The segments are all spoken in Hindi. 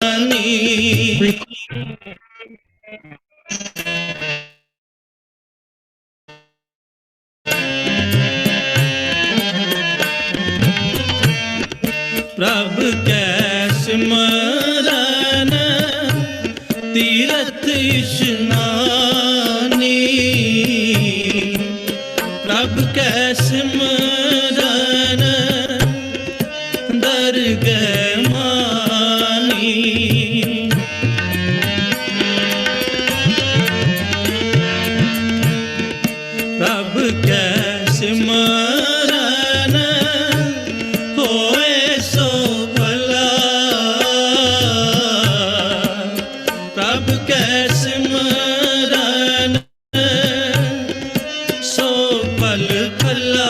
प्रभ कै सिमरन तीरथ इशनानी, प्रभ कै सिमरन दरगह मानी। प्रभ कै सिमरन होए सो भला, प्रभ कै सिमरन सो फल फला।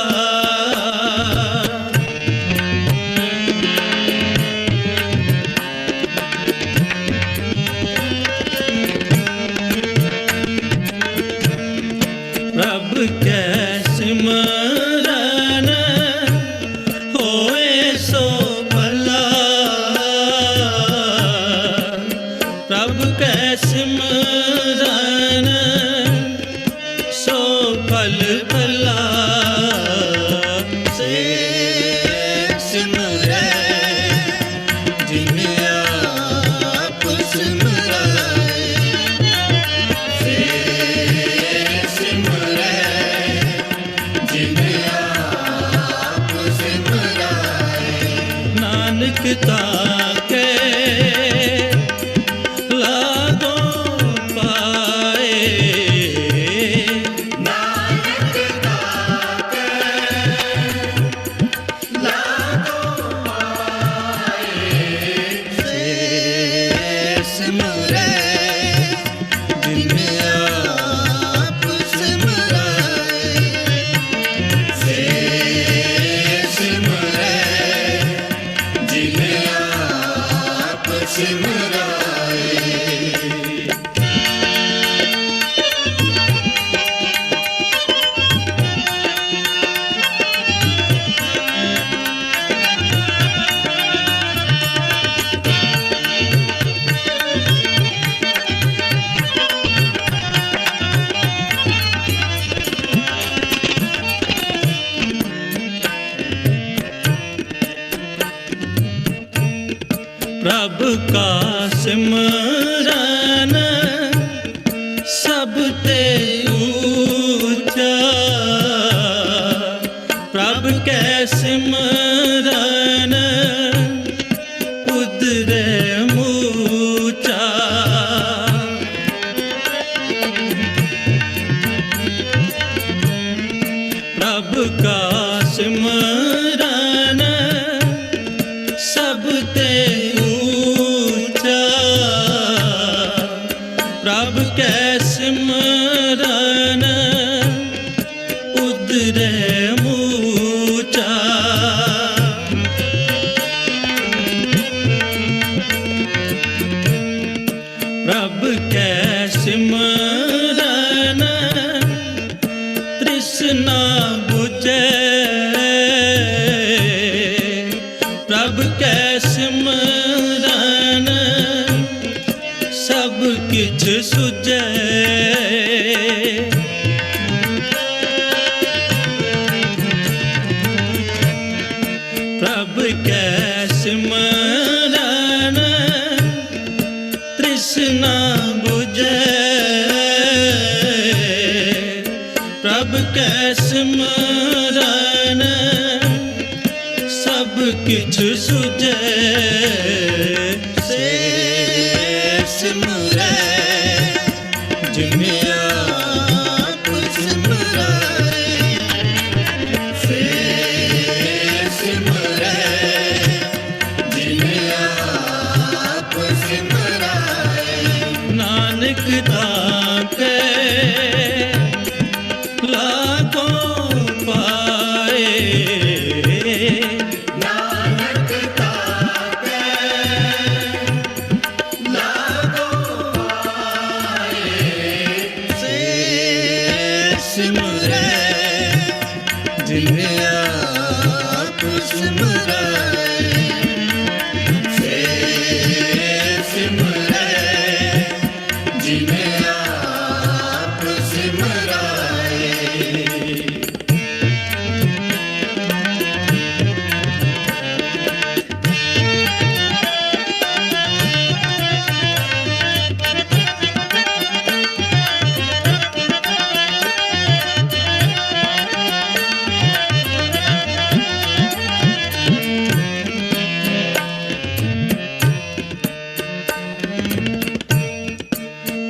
प्रभ कै सिमरन होए सो भला, प्रभ कै सिमरन सो फल फला। से सिमरै जिन आप सिमराए, से सिमरै जिन आप सिमराए। नानक ताके लागो पाए, नानक ताके लागो पाए। से सिमरै जिन आप सिमराए, से सिमरै जिन आप सिमराए। प्रभ का सिमरन सब ते ऊंचा, प्रभ कै सिमरन उदरे मूचा। प्रभ का सिमरन सब ते ऊंचा, प्रभ कै सिमरन उदरे मूचा। प्रभ कै सिमरन तृष्णा बुझे, प्रभ कै सिमरन सब किछ सुझे। प्रभ कै सिमरन तृष्णा बुझे, प्रभ कै सिमरन सब किछ सुझे। से सिमरै जिन आप सिमराए, से सिमरै जिन आप सिमराए। नानक ताके लागो पाए, नानक ताके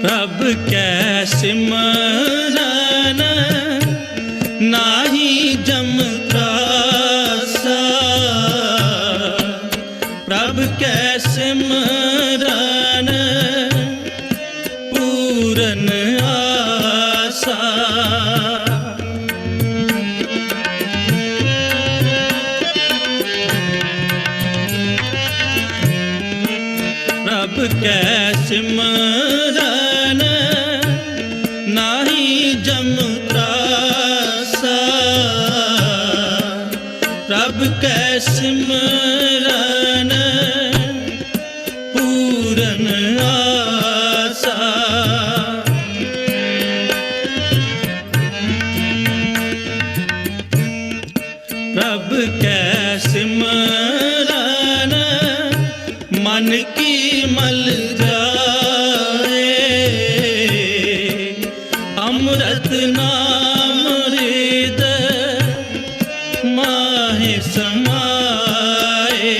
प्रभ कै सिमरन नाही जम त्रासा, प्रभ कै सिमरन पूरन आसा। प्रभ कै सिमरन नाही जम त्रासा, प्रभ कै सिमरन पूरन आसा। प्रभ कै सिमरन मन की मल जाए, अमृत नाम हृद माहि समाए।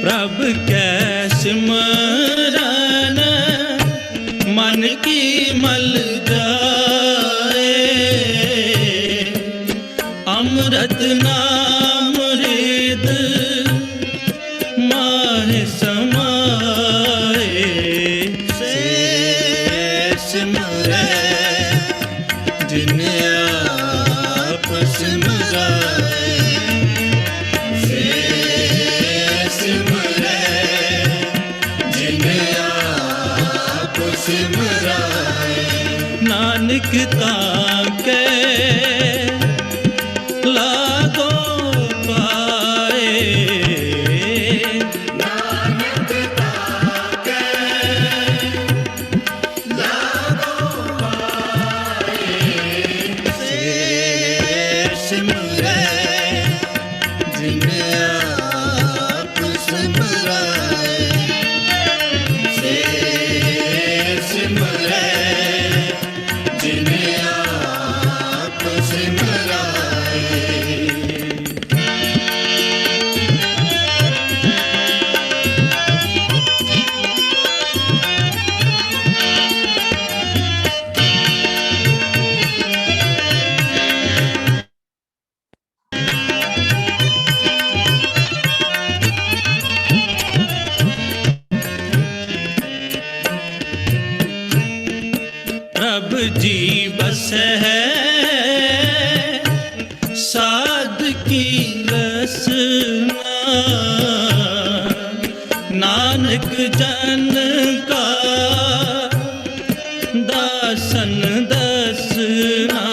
प्रभ कै सिमरन मन की मल जाए, अमृत नाम हृद माहि समाए। से सिमरै जिन आप सिमराए, से सिमरै जिन आप सिमराए। नानक ताके लागो पाए, नानक ताके लागो पाए। से सिमरै जिन आप सिमराए, से सिमरै जिन आप सिमराए। प्रभ जी बस है साध की रसना, नानक जन का दासन दसना।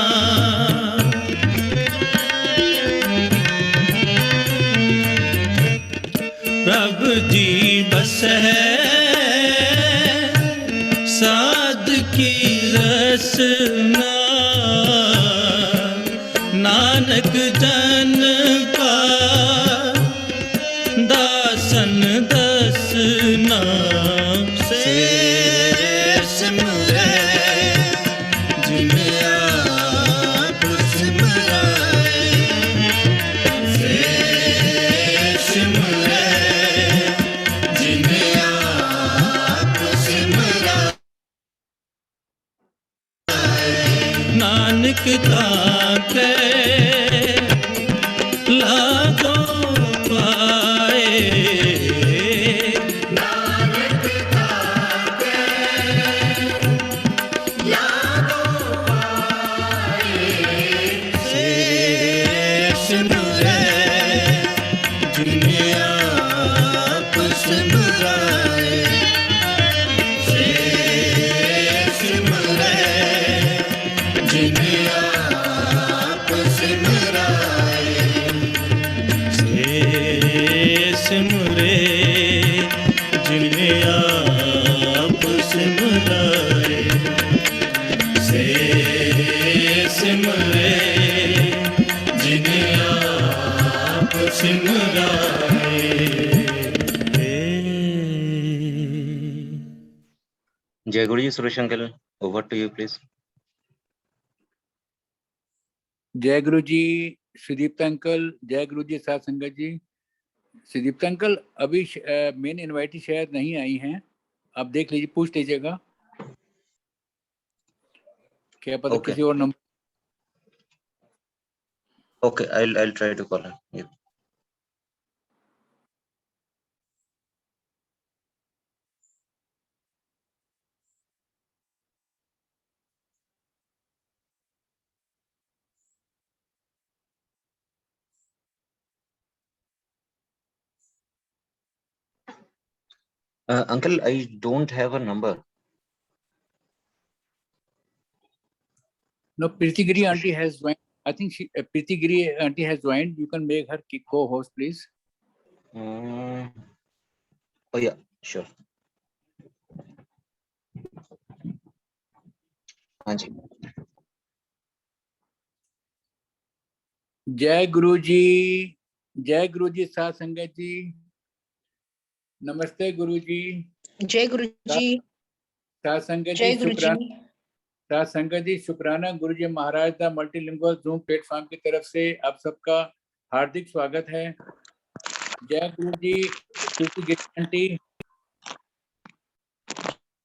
प्रभ जी बस है साध की रसना, नानक जन का दासन दसना। से सिमरै जिन आप सिमराए, से सिमरै जिन आप सिमराए। नानक ताके लागो पाए, नानक ताके लागो पाए। से सिमरै जिन आप सिमराए, से सिमरै जिन आप सिमराए। से सिमरै जिन आप सिमराए, से सिमरै जिन आप सिमराए। जय Guru ji. Suresh uncle, over to you please. जय गुरु जी सुदीप अंकल, जय गुरु जी साथ संगत जी। सुदीप्त अंकल अभी मेन इनवाइटी शायद नहीं आई हैं, आप देख लीजिए, पूछ लीजिएगा, क्या पता Okay. किसी और number. Okay, I'll try to call her. Yeah. Uncle, I don't have a number. No, Preeti Giri auntie has joined. I think Preeti Giri auntie has joined. You can make her co-host, please. Oh yeah, sure. हाँ जी. जय गुरु जी, साथ संगत जी, नमस्ते गुरु जी। जय गुरु जी। साथ संगत जय जी, गुरु जी। शुक्राना। साथ संगत जी, शुक्राना गुरु जी महाराज दा मल्टीलिंगुअल जूम प्लेटफॉर्म की तरफ से आप सबका हार्दिक स्वागत है। जय गुरु जी, प्रीति गिरी आंटी।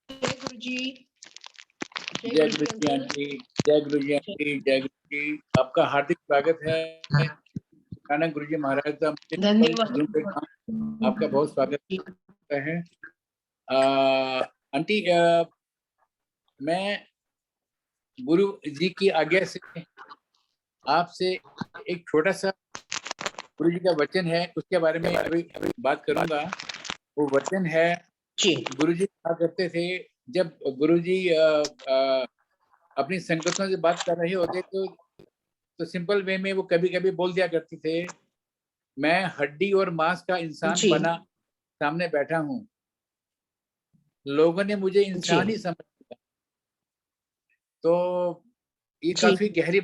जय गुरु जी। जय गुरु जी आंटी, जय गुरु जी आंटी, जय गुरु जी, आपका हार्दिक स्वागत है। शुक्राना गुरु जी महाराज दा धन्यवाद। जूम प्लेटफॉर्म, आपका बहुत स्वागत है। आंटी, मैं गुरु जी की आज्ञा से आपसे एक छोटा सा गुरु जी का वचन है, उसके बारे में अभी बात करूंगा। वो वचन है, गुरु जी कहा करते थे, जब गुरु जी अपनी संगतों से बात कर रहे होते तो सिंपल वे में वो कभी कभी बोल दिया करते थे, मैं हड्डी और मांस का इंसान बना सामने बैठा हूँ, लोगों ने मुझे इंसान ही समझ लिया। तो ये काफी गहरी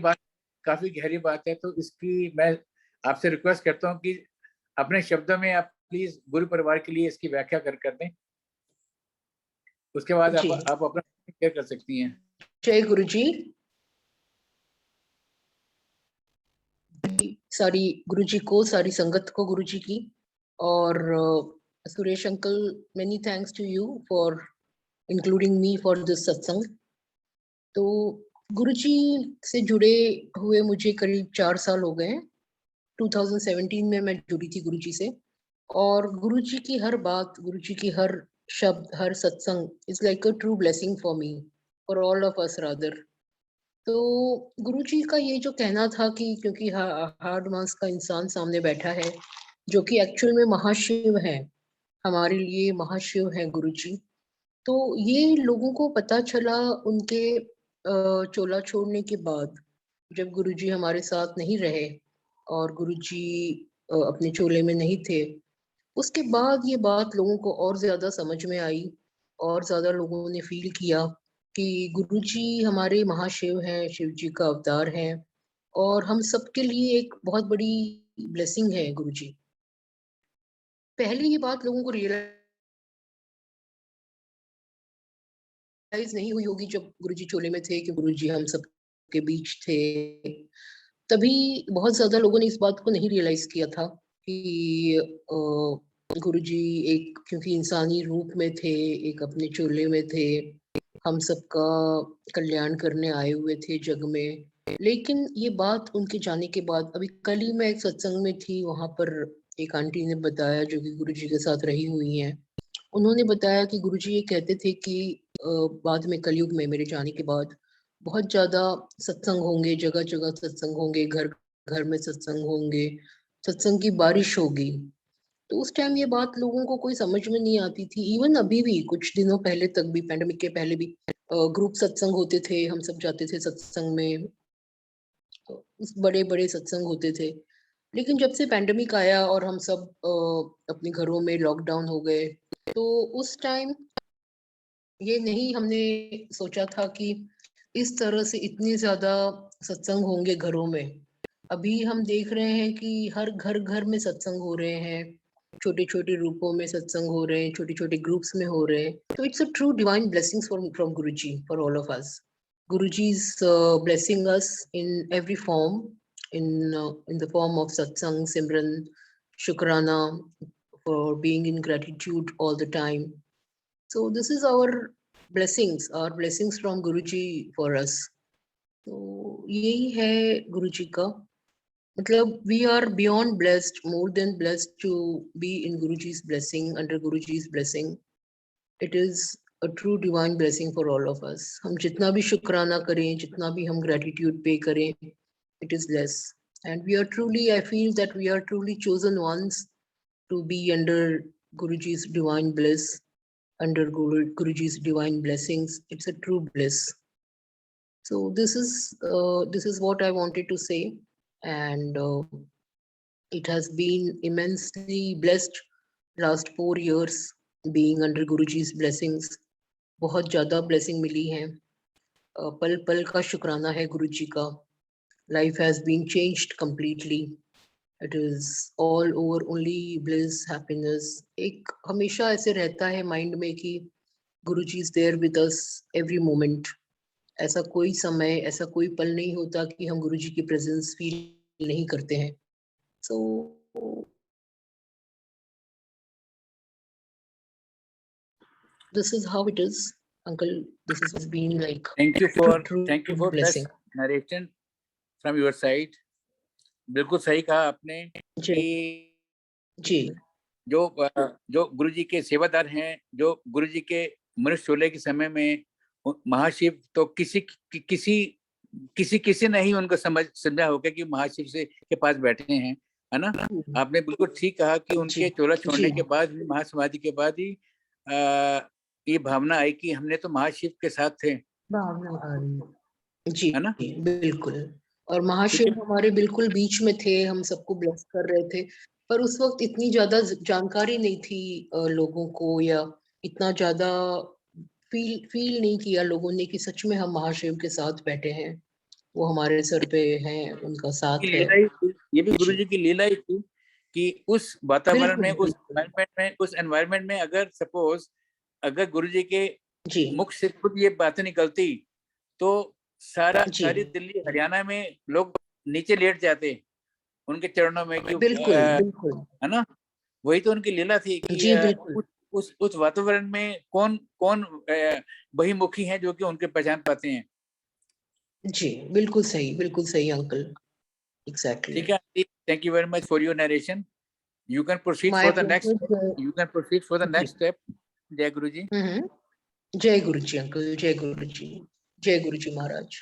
बात है। तो इसकी मैं आपसे रिक्वेस्ट करता हूँ कि अपने शब्दों में आप प्लीज गुरु परिवार के लिए इसकी व्याख्या कर दें, उसके बाद आप अपना शेयर कर सकती हैं। जय गुरु जी। सारी गुरु जी को, सारी संगत को गुरु जी की, और Suresh uncle, many thanks to you for including me for this satsang. तो गुरु जी से जुड़े हुए मुझे करीब 4 साल हो गए। 2017 में मैं जुड़ी थी गुरु जी से, और गुरु जी की हर बात, गुरु जी की हर शब्द, हर सत्संग is like a true blessing for me, for all of us rather. तो गुरु जी का ये जो कहना था कि क्योंकि हार्ड मांस का इंसान सामने बैठा है, जो कि एक्चुअल में महाशिव है, हमारे लिए महाशिव है गुरु जी। तो ये लोगों को पता चला उनके चोला छोड़ने के बाद, जब गुरु जी हमारे साथ नहीं रहे और गुरु जी अपने चोले में नहीं थे, उसके बाद ये बात लोगों को और ज्यादा समझ में आई, और ज्यादा लोगों ने फील किया कि गुरुजी हमारे महाशिव हैं, शिव जी का अवतार है, और हम सबके लिए एक बहुत बड़ी ब्लेसिंग है गुरुजी। पहले ये बात लोगों को रियलाइज नहीं हुई होगी जब गुरुजी चोले में थे कि गुरुजी हम सब के बीच थे, तभी बहुत ज्यादा लोगों ने इस बात को नहीं रियलाइज किया था कि गुरुजी एक, क्योंकि इंसानी रूप में थे, एक अपने चोले में थे, हम सबका कल्याण करने आए हुए थे जग में। लेकिन ये बात उनके जाने के बाद, अभी कल ही मैं एक सत्संग में थी, वहां पर एक आंटी ने बताया जो कि गुरुजी के साथ रही हुई हैं, उन्होंने बताया कि गुरुजी ये कहते थे कि बाद में कलयुग में मेरे जाने के बाद बहुत ज्यादा सत्संग होंगे, जगह जगह सत्संग होंगे, घर घर में सत्संग होंगे, सत्संग की बारिश होगी। तो उस टाइम ये बात लोगों को कोई समझ में नहीं आती थी। इवन अभी भी कुछ दिनों पहले तक भी, पैंडेमिक के पहले भी ग्रुप सत्संग होते थे, हम सब जाते थे सत्संग में, बड़े बड़े सत्संग होते थे। लेकिन जब से पैंडेमिक आया और हम सब अपने घरों में लॉकडाउन हो गए, तो उस टाइम ये नहीं हमने सोचा था कि इस तरह से इतने ज्यादा सत्संग होंगे घरों में। अभी हम देख रहे हैं कि हर घर में सत्संग हो रहे हैं, छोटे छोटे रूपों में सत्संग हो रहे हैं, छोटे छोटे ग्रुप्स में हो रहे हैं। तो it's a true divine blessings from Guruji for all of us. Guruji's blessing us in every form, in the form of satsang, simran, शुक्राना, for being in gratitude all the time. So this is our blessings from Guruji for us. So यही है गुरुजी का मतलब, we are beyond blessed, more than blessed to be in Guruji's blessing, under Guruji's blessing. It is a true divine blessing for all of us. हम जितना भी शुक्राना करें, जितना भी हम gratitude pay करें, it is less. And we are truly, I feel that we are truly chosen ones to be under Guruji's divine bliss, under Guruji's divine blessings. It's a true bliss. So this is what I wanted to say, and it has been immensely blessed last 4 years being under Guruji's blessings. बहुत ज़्यादा blessing मिली है, पल पल का शुक्राना है गुरुजी का. Life has been changed completely. It is all over only bliss, happiness. एक हमेशा ऐसे रहता है mind में कि गुरुजी is there with us every moment. ऐसा कोई समय, ऐसा कोई पल नहीं होता कि हम गुरुजी की presence feel नहीं करते हैं. So this is how it is, Uncle. This has been like Thank you for blessing. this narration from your side. बिल्कुल सही कहा आपने जी कि जी जो गुरुजी के सेवादार हैं, जो गुरुजी के मनुष्य चोले के समय में महाशिव तो किसी ने ही उनको समझा होगा कि महाशिव से के पास बैठे हैं, है ना. आपने बिल्कुल ठीक कहा कि उनके चोला छोड़ने के बाद भी, महासमाधि के बाद ही ये भावना आई कि हमने तो महाशिव के साथ थे, जी, है ना. बिल्कुल. और महाशिव हमारे बिल्कुल बीच में थे, हम सबको ब्लेस कर रहे थे, पर उस वक्त इतनी ज्यादा जानकारी नहीं थी लोगों को, या इतना ज्यादा फील नहीं किया लोगों ने कि सच में हम महाशिव के साथ बैठे हैं, वो हमारे सर पे हैं, उनका साथ है. ये भी गुरुजी की लीला ही थी कि उस वातावरण में, उस एनवायरनमेंट में अगर सपोज अगर गुरुजी के मुख से खुद ये बातें निकलती तो सारी दिल्ली हरियाणा में लोग नीचे लेट जाते उनके चरणों में कि बिल्कुल, है ना. वही तो उनकी लीला थी कि उस वातावरण में कौन बहिमुखी हैं जो कि उनके पहचान पाते हैं. जी, बिल्कुल सही अंकल. Exactly. ठीक है. Thank you very much for your narration. You can proceed for the next step. जय गुरु जी. जय गुरु जी अंकल, जय गुरु जी, जय गुरु जी महाराज.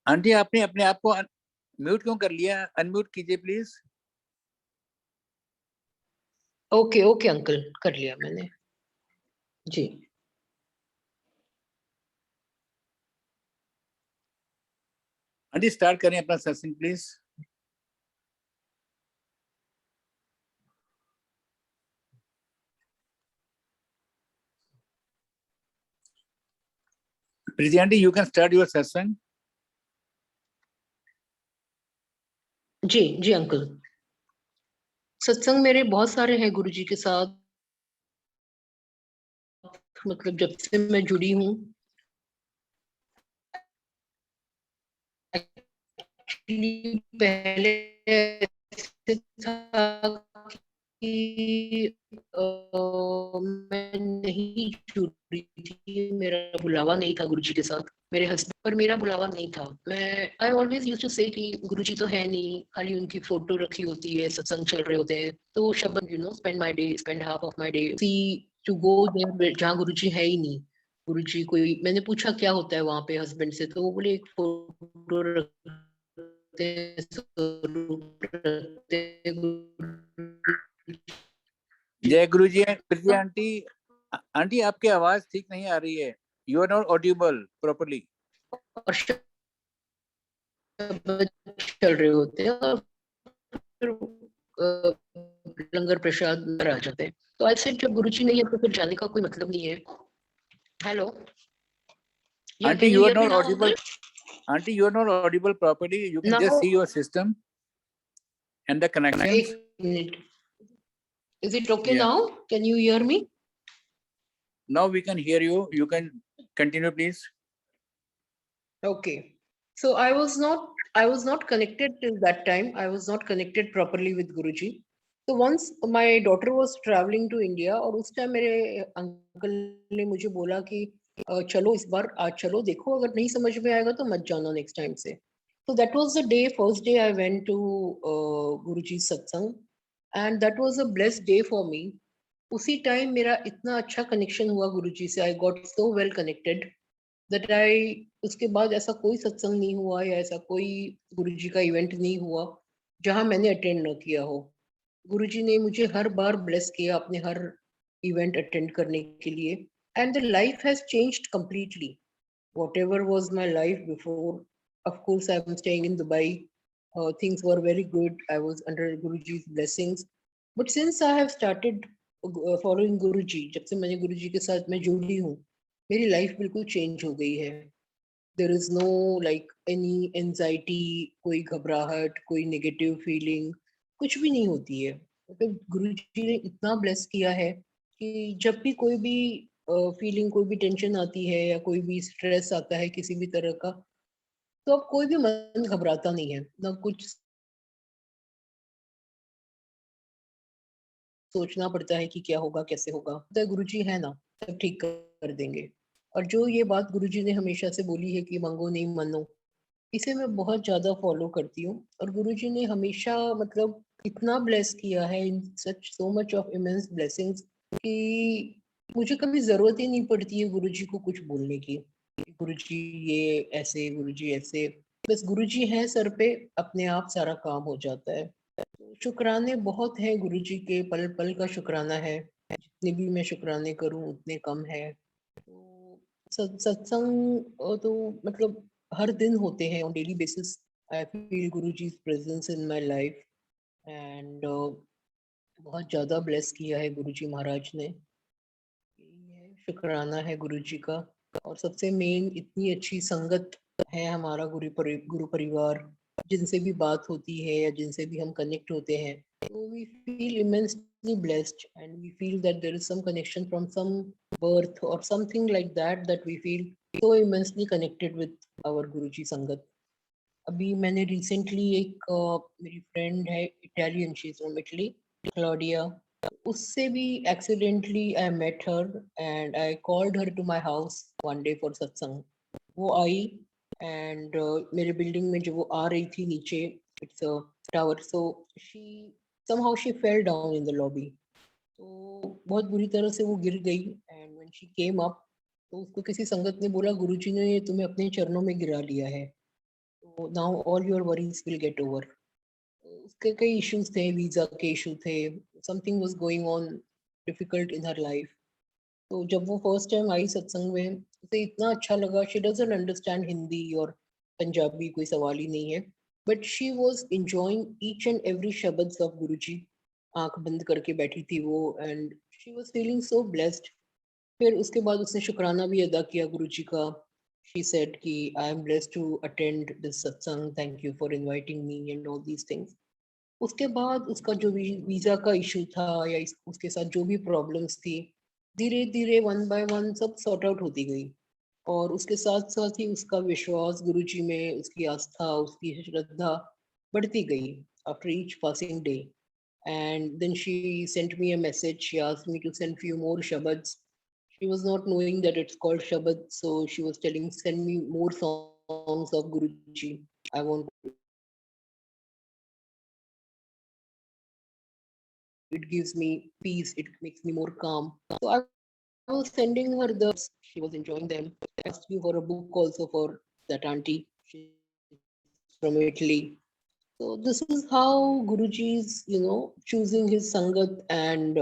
आंटी आपने अपने आप को म्यूट क्यों कर लिया? अनम्यूट कीजिए प्लीज. ओके अंकल, कर लिया मैंने. जी. आंटी स्टार्ट करें अपना सत्संग please. Preeti aunty, you can start your सत्संग. जी अंकल. सत्संग मेरे बहुत सारे हैं गुरुजी के साथ, मतलब जब से मैं जुड़ी हूँ. पहले था कि मैं नहीं जुड़ी थी, मेरा बुलावा नहीं था गुरुजी के साथ, मेरे हस्बैंड पर मेरा बुलावा नहीं था. आई ऑलवेज यूज्ड टू से कि गुरुजी तो है नहीं, खाली उनकी फोटो रखी होती है, सत्संग चल रहे होते हैं, तो शब्द spend half of my day to go there जहाँ गुरुजी है ही नहीं. गुरुजी कोई, मैंने पूछा क्या होता है वहां पे हस्बैंड से, तो वो बोले एक फोटो रखते जय गुरु जी. प्रीति आंटी आपकी आवाज ठीक नहीं आ रही है. You are not audible properly. और चल रहे होते हैं, और लंगर प्रसाद अंदर आ जाते हैं। तो आई सेड जब गुरुजी नहीं है तो फिर जाने का कोई मतलब नहीं है। Hello, Aunty, you are not audible. Aunty, you are not audible properly. You can just see your system and the connections. Is it okay now? Can you hear me? Now we can hear you. You can continue, please. Okay. So I was not connected till that time. I was not connected properly with Guruji. So once my daughter was traveling to India और उस टाइम मेरे अंकल ने मुझे बोला कि चलो इस बार आज चलो, देखो अगर नहीं समझ में आएगा तो मत जाना नेक्स्ट टाइम से। So that was the day, first day I went to Guruji's satsang and that was a blessed day for me. उसी टाइम मेरा इतना अच्छा कनेक्शन हुआ गुरुजी से, I got so well connected that उसके बाद ऐसा कोई सत्संग नहीं हुआ या ऐसा कोई गुरुजी का इवेंट नहीं हुआ जहां मैंने अटेंड न किया हो। गुरुजी ने मुझे हर बार ब्लेस किया अपने हर इवेंट अटेंड करने के लिए and the life has changed completely. Whatever was my life before, of course I am staying in Dubai, things were very good, I was under Guruji's blessings, but since I have started following Guruji, जब से मैंने गुरुजी के साथ मैं जुड़ी हूँ, मेरी लाइफ बिल्कुल चेंज हो गई है। There is no like any anxiety, कोई घबराहट, कोई नेगेटिव फीलिंग कुछ भी नहीं होती है। मतलब गुरुजी ने इतना ब्लेस किया है कि जब भी कोई भी फीलिंग, कोई भी टेंशन आती है या कोई भी स्ट्रेस आता है किसी भी तरह का, तो अब कोई भी मन घबराता नहीं है, ना कुछ सोचना पड़ता है कि क्या होगा कैसे होगा। तो गुरुजी है ना, सब ठीक कर देंगे। और जो ये बात गुरुजी ने हमेशा से बोली है कि मांगो नहीं मनो, इसे मैं बहुत ज्यादा फॉलो करती हूँ। और गुरुजी ने हमेशा मतलब इतना ब्लेस किया है in such so much of immense blessings कि मुझे कभी जरूरत ही नहीं पड़ती है गुरुजी को कुछ बोलने की, गुरुजी ये ऐसे, गुरुजी ऐसे। बस गुरुजी है सर पे, अपने आप सारा काम हो जाता है। तो शुक्राने बहुत हैं गुरुजी के, पल पल का शुक्राना है, जितने भी मैं शुक्राने करूं उतने कम है। तो सत्संग तो मतलब हर दिन होते हैं on daily basis. I feel Guruji's presence in my life and बहुत ज्यादा ब्लेस किया है गुरुजी महाराज ने। ये शुक्राना है गुरुजी का। और सबसे मेन इतनी अच्छी संगत है हमारा गुरु परिवार, जिनसे भी बात होती है या जिनसे भी हम कनेक्ट होते हैं, तो we feel immensely blessed and we feel that there is some connection from some birth or something like that, that we feel so immensely connected with our Guruji संगत। अभी मैंने रिसेंटली एक मेरी फ्रेंड है Italian, she is from Italy, Claudia, उससे भी accidentally I met her and I called her to my house one day for satsang. वो आई एंड मेरे बिल्डिंग में जो वो आ रही थी नीचे, it's a tower, so she somehow she fell down in the lobby, तो बहुत बुरी तरह से वो गिर गई and when she came up तो उसको किसी संगत ने बोला गुरुजी ने तुम्हें अपने चरणों में गिरा लिया है, तो now all your worries will get over. उसके कई इश्यूज थे, वीजा के इशू थे, something was going on difficult in her life. तो जब वो फर्स्ट टाइम आई सत्संग में, उसे इतना अच्छा लगा। शी डजंट अंडरस्टैंड हिंदी और पंजाबी, कोई सवाल ही नहीं है, but she was enjoying each and every शब्द ऑफ गुरुजी। आंख बंद करके बैठी थी वो and she was feeling so blessed. फिर उसके बाद उसने शुक्राना भी अदा किया गुरुजी का। She said कि I am blessed to attend this satsang, thank you for inviting me and all these things. उसके बाद उसका जो वीजा का इशू था या उसके साथ जो भी प्रॉब्लम्स थी, धीरे धीरे वन बाय वन सब सॉर्ट आउट होती गई। और उसके साथ साथ ही उसका विश्वास गुरुजी में, उसकी आस्था, उसकी श्रद्धा बढ़ती गई after each passing day. And then she sent me a message, she asked me to send few more shabads. She was not knowing that it's called Shabad, so she was telling, send me more songs of Guruji. I want. It gives me peace. It makes me more calm. So I was sending her the. She was enjoying them. I asked me for a book also for that auntie. She's from Italy. So this is how Guruji is, choosing his sangat and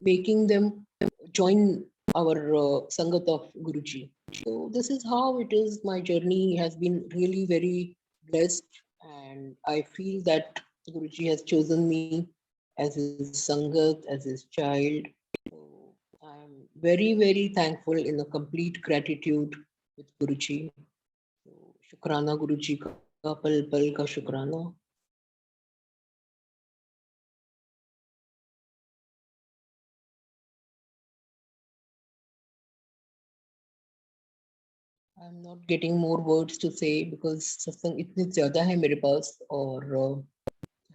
making them join our sangat of Guruji. So this is how it is. My journey has been really very blessed, and I feel that Guruji has chosen me as his Sangat, as his child. So I am very, very thankful in a complete gratitude with Guruji. So, शुक्राना गुरुजी का पल पल का शुक्राना. I'm not getting more words to say because सत्संग इतनी ज्यादा है मेरे पास और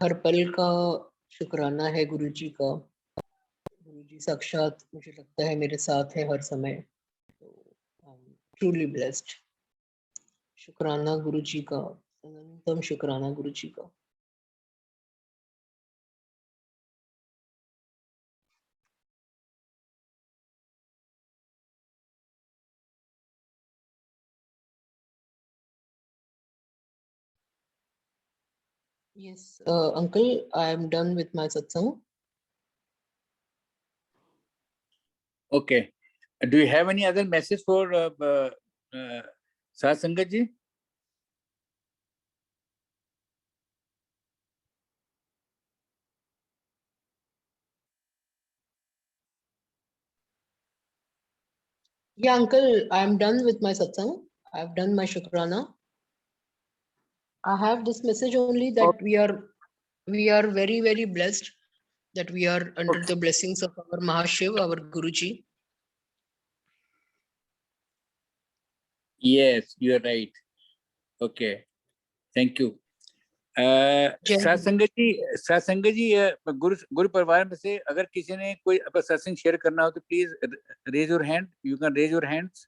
हर पल का शुक्राना है गुरुजी का. गुरुजी साक्षात मुझे लगता है मेरे साथ है हर समय. I'm truly blessed. शुक्राना गुरुजी का, अनंतम शुक्राना गुरुजी का. Yes, uncle, I am done with my satsang. Okay. Do you have any other message for Sat Sangat ji? Yeah, uncle, I am done with my satsang. I have done my shukrana. I have this message only that we are very, very blessed that we are under the blessings of our Mahashiv, our Guruji. Yes, you are right. Okay. Thank you. जय सात संगत जी गुरु परिवार में से अगर किसी ने कोई अपना सत्संग शेयर करना हो तो please raise your hand. You can raise your hands.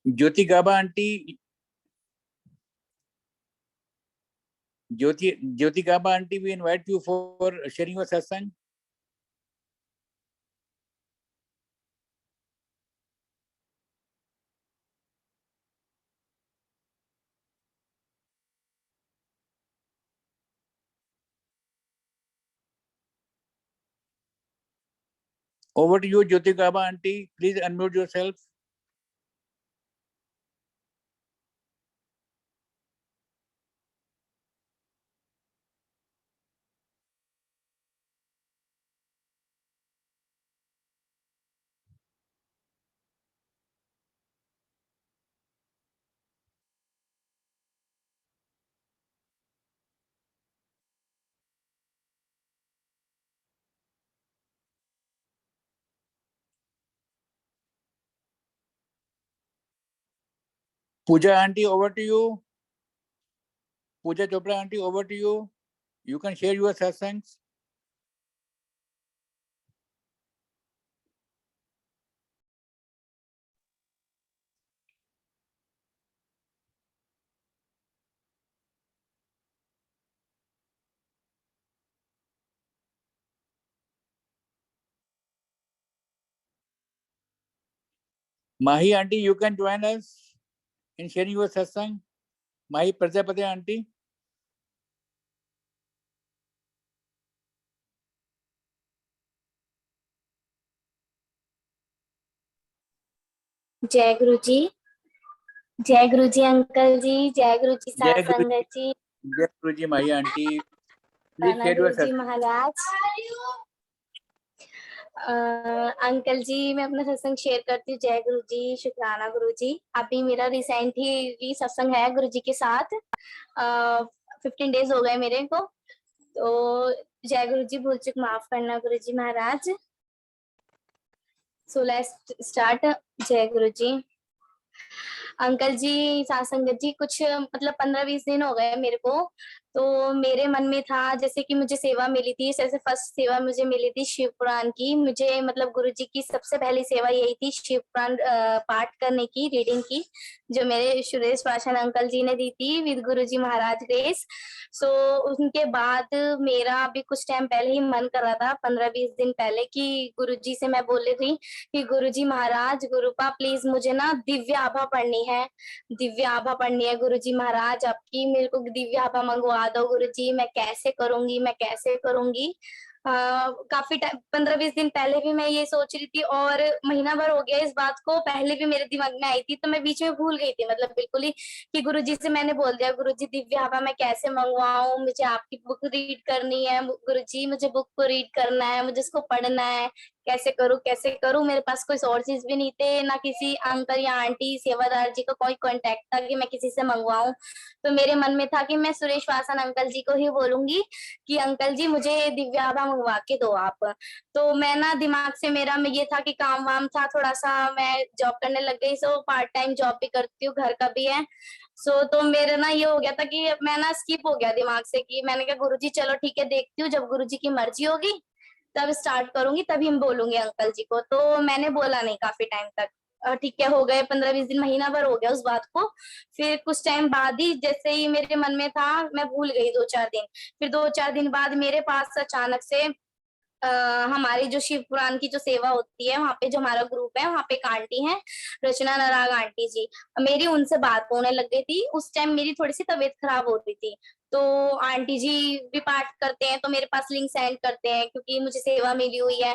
Jyoti Gaba aunty, Jyoti Gaba aunty, we invite you for sharing your satsang. Over to you, Jyoti Gaba aunty. Please unmute yourself. Pooja aunty, over to you. Pooja Chopra aunty, over to you. You can share your satsangs. Mahi aunty, you can join us in sharing your satsang. Mahi Prajapati aunty. जय गुरु जी, जय गुरु जी अंकल जी, जय गुरु जी साथ संगत जी, जय Guru ji Mahi aunty. Please share Guru your ji satsang. महाराज. अंकल जी, मैं अपना सत्संग शेयर करती हूँ. जय गुरु जी, शुक्राना गुरु जी. अभी मेरा रिसेंटली सत्संग है गुरु जी के साथ. 15 डेज हो गए मेरे को. तो जय गुरु जी, भूल चूक माफ करना गुरु जी महाराज. So let's start. जय गुरु जी. अंकल जी, साथ संगत जी, कुछ मतलब 15-20 दिन हो गए मेरे को. तो मेरे मन में था जैसे कि मुझे सेवा मिली थी, जैसे फर्स्ट सेवा मुझे मिली थी शिव पुराण की. मुझे मतलब गुरुजी की सबसे पहली सेवा यही थी, शिव पुराण पाठ करने की, रीडिंग की, जो मेरे सुरेश पाषाण अंकल जी ने दी थी विद गुरुजी महाराज ग्रेस. सो उनके बाद मेरा अभी कुछ टाइम पहले ही मन कर रहा था, 15-20 दिन पहले, कि गुरुजी से मैं बोल रही थी कि गुरुजी महाराज, गुरुपा प्लीज मुझे ना दिव्य आभा पढ़नी है, दिव्य आभा पढ़नी है। गुरुजी महाराज आपकी मेरे को दिव्य आभा मंगवा दो गुरुजी, मैं कैसे करूंगी, मैं कैसे करूंगी। काफी टाइम 15-20 दिन पहले भी मैं ये सोच रही थी और महीना भर हो गया इस बात को, पहले भी मेरे दिमाग में आई थी तो मैं बीच में भूल गई थी, मतलब बिल्कुल ही, कि गुरुजी से मैंने बोल दिया गुरुजी दिव्य आभा मैं कैसे मंगवाऊं, मुझे आपकी बुक रीड करनी है गुरुजी, मुझे बुक को रीड करना है, मुझे इसको पढ़ना है, कैसे करूं। मेरे पास कोई सोर्सेज भी नहीं थे, ना किसी अंकल या आंटी सेवादार जी का कोई कांटेक्ट था कि मैं किसी से मंगवाऊं। तो मेरे मन में था कि मैं सुरेश वासन अंकल जी को ही बोलूंगी कि अंकल जी मुझे दिव्य आभा मंगवा के दो आप। तो मैं ना दिमाग से मेरा में ये था कि काम वाम था थोड़ा सा, मैं जॉब करने लग गई, सो पार्ट टाइम जॉब भी करती हूँ, घर का भी है। तो मेरे ना ये हो गया था कि मैं ना स्किप हो गया दिमाग से, कि मैंने कहा गुरुजी चलो ठीक है देखती हूँ, जब गुरुजी की मर्जी होगी तब स्टार्ट करूंगी, तभी हम बोलूंगी अंकल जी को। तो मैंने बोला नहीं काफी टाइम तक। ठीक है, हो गए 15-20 दिन, महीना भर हो गया उस बात को। फिर कुछ टाइम बाद ही जैसे ही मेरे मन में था, मैं भूल गई 2-4 दिन। फिर 2-4 दिन बाद मेरे पास अचानक से हमारी जो शिव पुराण की जो सेवा होती है वहाँ पे, जो हमारा ग्रुप है वहाँ पे एक आंटी है, रचना नराग आंटी जी, मेरी उनसे बात होने लग गई थी। उस टाइम मेरी थोड़ी सी तबीयत खराब हो रही थी, तो आंटी जी भी पाठ करते हैं तो मेरे पास लिंक सेंड करते हैं क्योंकि मुझे सेवा मिली हुई है।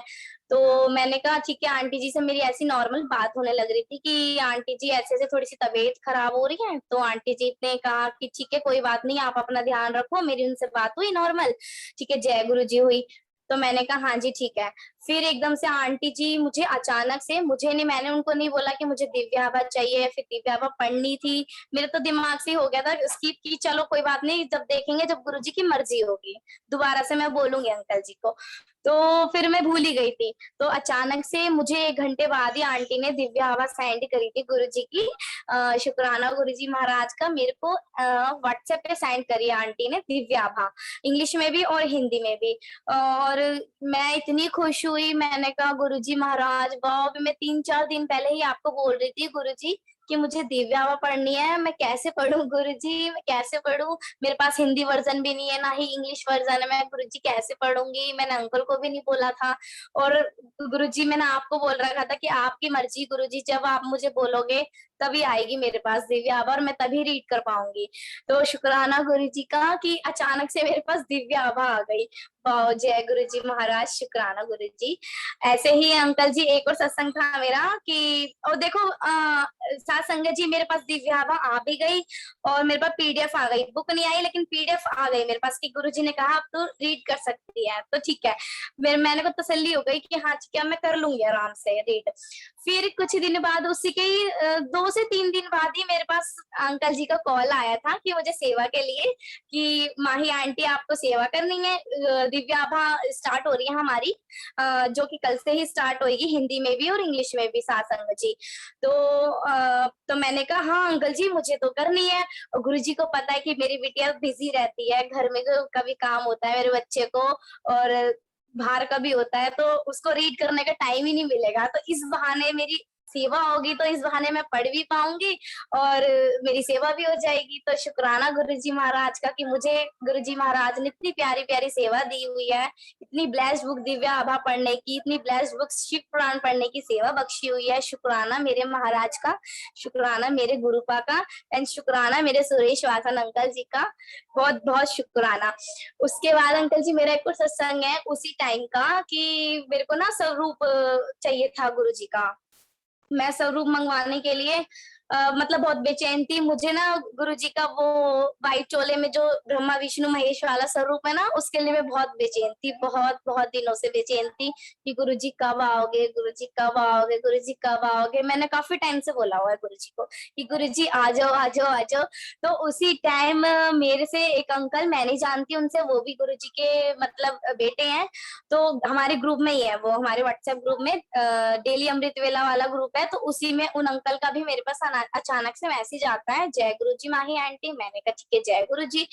तो मैंने कहा ठीक है, आंटी जी से मेरी ऐसी नॉर्मल बात होने लग रही थी कि आंटी जी ऐसे ऐसे थोड़ी सी तबीयत खराब हो रही है। तो आंटी जी ने कहा कि ठीक है कोई बात नहीं, आप अपना ध्यान रखो। मेरी उनसे बात हुई नॉर्मल, ठीक है, जय गुरु जी हुई। तो मैंने कहा हाँ जी ठीक है। फिर एकदम से आंटी जी मुझे अचानक से, मुझे नहीं, मैंने उनको नहीं बोला कि मुझे दिव्य आभा चाहिए, फिर दिव्य आभा पढ़नी थी, मेरे तो दिमाग से हो गया था स्किप की, चलो कोई बात नहीं, जब देखेंगे जब गुरुजी की मर्जी होगी दोबारा से मैं बोलूंगी अंकल जी को। तो फिर मैं भूल ही गई थी। तो अचानक से मुझे 1 घंटे बाद ही आंटी ने दिव्य आभा सेंड करी थी गुरुजी की। शुक्राना गुरुजी महाराज का, मेरे को व्हाट्सएप पे सेंड करी आंटी ने दिव्य आभा, इंग्लिश में भी और हिंदी में भी। और मैं इतनी खुश हुई, मैंने कहा गुरुजी महाराज वाह, मैं 3-4 दिन पहले ही आपको बोल रही थी गुरुजी कि मुझे दिव्य आभा पढ़नी है, मैं कैसे पढूं गुरुजी, मैं कैसे पढूं, मेरे पास हिंदी वर्जन भी नहीं है ना ही इंग्लिश वर्जन है, मैं गुरुजी कैसे पढ़ूंगी। मैंने अंकल को भी नहीं बोला था, और गुरुजी मैंने आपको बोल रखा था कि आपकी मर्जी गुरुजी, जब आप मुझे बोलोगे तभी आएगी मेरे पास दिव्य आभा और मैं तभी रीड कर पाऊंगी। तो शुक्राना गुरुजी का कि अचानक से मेरे पास दिव्य आभा आ गई। वाह, जय गुरुजी महाराज, शुक्राना गुरुजी। ऐसे ही अंकल जी एक और सत्संग था मेरा कि, और देखो साथ संगत जी मेरे पास दिव्य आभा आ भी गई और मेरे पास पीडीएफ आ गई, बुक नहीं आई लेकिन पीडीएफ आ गई मेरे पास कि गुरुजी ने कहा अब तो रीड कर सकती है। तो ठीक है, मैंने को तसल्ली हो गई कि हाँ ठीक है मैं कर लूंगी आराम से रीड। फिर कुछ दिन बाद, उसी के 2 से 3 दिन बाद ही मेरे पास अंकल जी का कॉल आया था कि मुझे सेवा के लिए, कि माही आंटी आपको सेवा करनी है, दिव्य आभा स्टार्ट हो रही है हमारी, जो कि कल से ही स्टार्ट होगी, हिंदी में भी और इंग्लिश में भी साथ संगत जी। तो मैंने कहा हाँ अंकल जी मुझे तो करनी है। और गुरु जी को पता है कि मेरी बिटिया बिजी रहती है, घर में जो कभी काम होता है मेरे बच्चे को और बाहर का भी होता है, तो उसको रीड करने का टाइम ही नहीं मिलेगा। तो इस बहाने मेरी सेवा होगी, तो इस बहाने मैं पढ़ भी पाऊंगी और मेरी सेवा भी हो जाएगी। तो शुक्राना गुरुजी महाराज का कि मुझे गुरुजी महाराज ने इतनी प्यारी प्यारी सेवा दी हुई है, इतनी ब्लेस्ड बुक दिव्य आभा पढ़ने की, इतनी ब्लेस्ड बुक शिव पुराण पढ़ने की सेवा बख्शी हुई है। शुक्राना मेरे महाराज का, शुक्राना मेरे गुरुपा का, एंड शुक्राना मेरे सुरेश वासन अंकल जी का, बहुत बहुत शुक्राना। उसके बाद अंकल जी मेरा एक और सत्संग है उसी टाइम का कि मेरे को ना स्वरूप चाहिए था गुरुजी का। मैं स्वरूप मंगवाने के लिए मतलब बहुत बेचैन थी। मुझे ना गुरुजी का वो व्हाइट चोले में जो ब्रह्मा विष्णु महेश वाला स्वरूप है ना, उसके लिए मैं बहुत बेचैन थी, बहुत बहुत दिनों से बेचैन थी कि गुरुजी कब आओगे, गुरुजी कब आओगे, गुरुजी कब आओगे। मैंने काफी टाइम से बोला हुआ है गुरुजी को कि गुरुजी आ जाओ आ जाओ आ जाओ। तो उसी टाइम मेरे से एक अंकल, मैं नहीं जानती उनसे, वो भी गुरुजी के मतलब बेटे हैं, तो हमारे ग्रुप में ही है वो, हमारे व्हाट्सएप ग्रुप में डेली अमृत वेला वाला ग्रुप है, तो उसी में उन अंकल का भी मेरे पास अचानक से मैसेज आता है, जय गुरुजी माही आंटी। मैंने कहा ठीक है जय गुरुजी।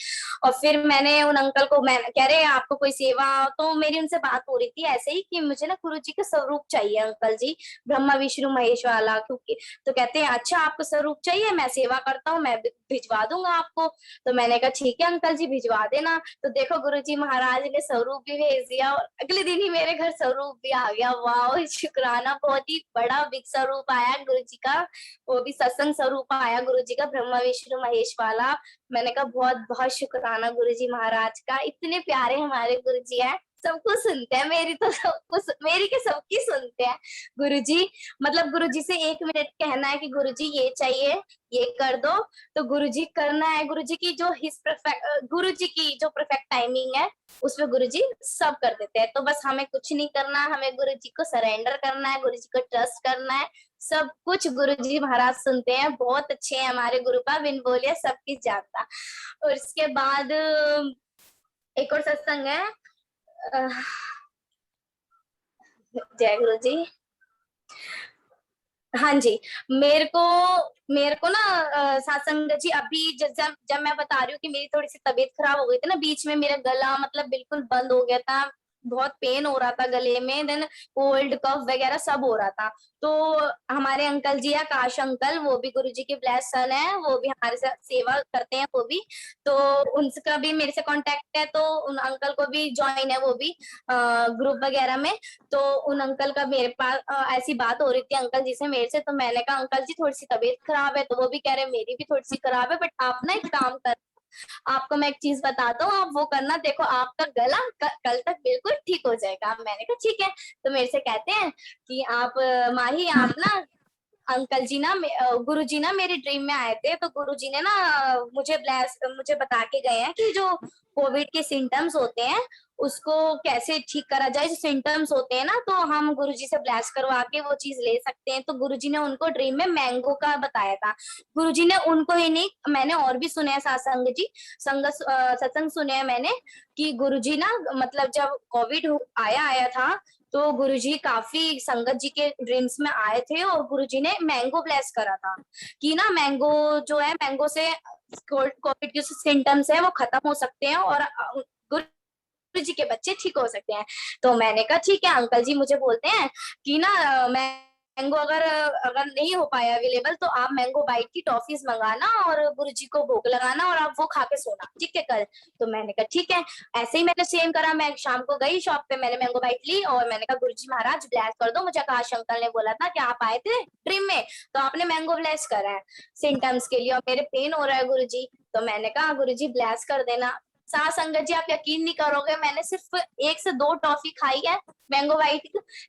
और फिर मैंने उन अंकल को, मैं कह रहे आपको कोई सेवा, तो मेरी उनसे बात हो रही थी ऐसे ही कि मुझे ना गुरुजी का स्वरूप चाहिए अंकल जी, ब्रह्मा विष्णु महेश वाला, क्योंकि तो कहते हैं अच्छा आपको स्वरूप चाहिए, मैं सेवा करता हूँ, मैं भिजवा दूंगा आपको। तो मैंने कहा ठीक है अंकल जी भिजवा देना। तो देखो गुरुजी महाराज ने स्वरूप भी भेज दिया और अगले दिन ही मेरे घर स्वरूप भी आ गया। वाह, शुक्राना, बहुत ही बड़ा बिग स्वरूप आया गुरुजी का, वो भी सत्संग स्वरूप आया गुरुजी का, ब्रह्मा विष्णु महेश वाला। मैंने कहा बहुत बहुत शुक्राना गुरुजी महाराज का, इतने प्यारे हमारे गुरुजी हैं, सबको सुनते हैं, मेरी तो मेरी के सबकी सुनते हैं गुरुजी। मतलब गुरुजी से 1 मिनट कहना है कि गुरुजी ये चाहिए, ये कर दो, तो गुरुजी करना है। गुरुजी की जो गुरुजी की जो परफेक्ट टाइमिंग है उसमें गुरुजी सब कर देते हैं। तो बस हमें कुछ नहीं करना, हमें गुरुजी को सरेंडर करना है, गुरुजी को ट्रस्ट करना है, सब कुछ गुरुजी महाराज सुनते हैं। बहुत अच्छे हैं हमारे गुरु का, बिन बोलिए सबकी जानता। और इसके बाद एक और सत्संग है, जय गुरु जी। हाँ जी, मेरे को ना सत्संग जी अभी जब मैं बता रही हूँ कि मेरी थोड़ी सी तबीयत खराब हो गई थी ना, बीच में मेरा गला मतलब बिल्कुल बंद हो गया था, बहुत पेन हो रहा था गले में, देन कोल्ड कफ वगैरह सब हो रहा था। तो हमारे अंकल जी है काश अंकल, वो भी गुरुजी के ब्लेस्ड सन है, वो भी हमारे साथ सेवा करते हैं वो भी, तो उनका भी मेरे से कांटेक्ट है, तो उन अंकल को भी ज्वाइन है वो भी ग्रुप वगैरह में। तो उन अंकल का मेरे पास ऐसी बात हो रही थी अंकल जी से मेरे से, तो मैंने कहा अंकल जी थोड़ी सी तबीयत खराब है, तो वो भी कह रहे मेरी भी थोड़ी सी खराब है, बट आप ना एक काम कर, आपको मैं एक चीज बताता हूँ, आप वो करना, देखो आपका गला कल तक बिल्कुल ठीक हो जाएगा। मैंने कहा ठीक है। तो मेरे से कहते हैं कि आप माही आप ना, अंकल जी ना गुरु जी ना मेरे ड्रीम में आए थे, तो गुरु जी ने ना मुझे बता के गए हैं कि जो कोविड के सिम्टम्स होते हैं उसको कैसे ठीक करा जाए। जो सिम्टम्स होते हैं ना, तो हम गुरुजी से ब्लेस करवा के वो चीज ले सकते हैं। तो गुरुजी ने उनको ड्रीम में मैंगो का बताया था। गुरुजी ने उनको ही नहीं, मैंने और भी सुने हैं सत्संग जी, सत्संग सुने हैं मैंने कि गुरुजी ना मतलब जब कोविड आया था तो गुरुजी काफी संगत जी के ड्रीम्स में आए थे और गुरुजी ने मैंगो ब्लेस करा था कि ना मैंगो जो है, मैंगो से कोविड के सिम्टम्स है वो खत्म हो सकते हैं और गुरुजी के बच्चे ठीक हो सकते हैं। तो मैंने कहा ठीक है, अंकल जी मुझे बोलते हैं कि ना मैंगो अगर नहीं हो पाया अवेलेबल तो आप मैंगो बाइट की टॉफीज मंगाना और गुरुजी को भोग लगाना और आप वो खा के सोना, ठीक है कल। तो मैंने कहा ठीक है। ऐसे ही मैंने सेम करा, मैं शाम को गई शॉप पे, मैंने मैंगो बाइट ली और मैंने कहा गुरुजी महाराज ब्लेस कर दो मुझे। आकाश अंकल ने बोला था कि आप आए थे ड्रीम में तो आपने मैंगो ब्लेस करा है सिम्टम्स के लिए और मेरे पेन हो रहा है गुरुजी। तो मैंने कहा गुरुजी ब्लेस कर देना। साथ संगत जी आप यकीन नहीं करोगे, मैंने सिर्फ 1 से 2 टॉफी खाई है, मैंगो बाइट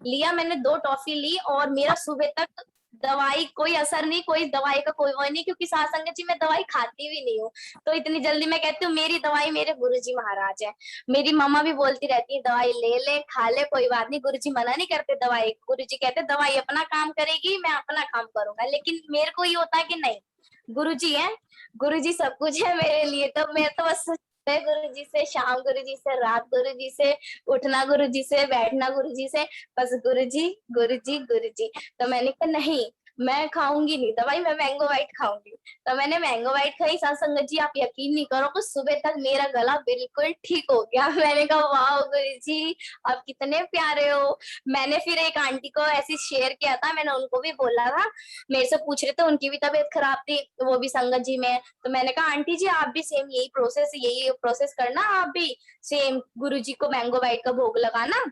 लिया मैंने, 2 टॉफी ली और मेरा सुबह तक दवाई कोई असर नहीं, कोई दवाई का कोई वो नहीं, क्योंकि साथ संगत जी मैं दवाई खाती भी नहीं हूँ। तो इतनी जल्दी मैं कहती हूँ मेरी दवाई मेरे गुरुजी महाराज है। मेरी मम्मा भी बोलती रहती है दवाई ले ले खा ले कोई बात नहीं, गुरुजी मना नहीं करते दवाई, गुरुजी कहते दवाई अपना काम करेगी मैं अपना काम करूंगा। लेकिन मेरे को ये होता है कि नहीं, गुरुजी है, गुरुजी सब कुछ है मेरे लिए। तो मैं तो बस गुरुजी से, शाम गुरुजी से, रात गुरुजी से, उठना गुरुजी से, बैठना गुरुजी से, बस गुरुजी गुरुजी गुरुजी। तो मैंने कहा नहीं मैं खाऊंगी नहीं दवाई, मैं मैंगो बाइट खाऊंगी। तो मैंने मैंगो बाइट खाई। सत्संगत जी आप यकीन नहीं करोगे सुबह तक मेरा गला बिल्कुल ठीक हो गया। मैंने कहा वाह गुरुजी आप कितने प्यारे हो। मैंने फिर एक आंटी को ऐसे शेयर किया था, मैंने उनको भी बोला था, मेरे से पूछ रहे थे उनकी भी तबीयत खराब थी, वो भी संगत जी में। तो मैंने कहा आंटी जी आप भी सेम यही प्रोसेस करना, आप भी सेम गुरुजी को मैंगो बाइट का भोग लगाना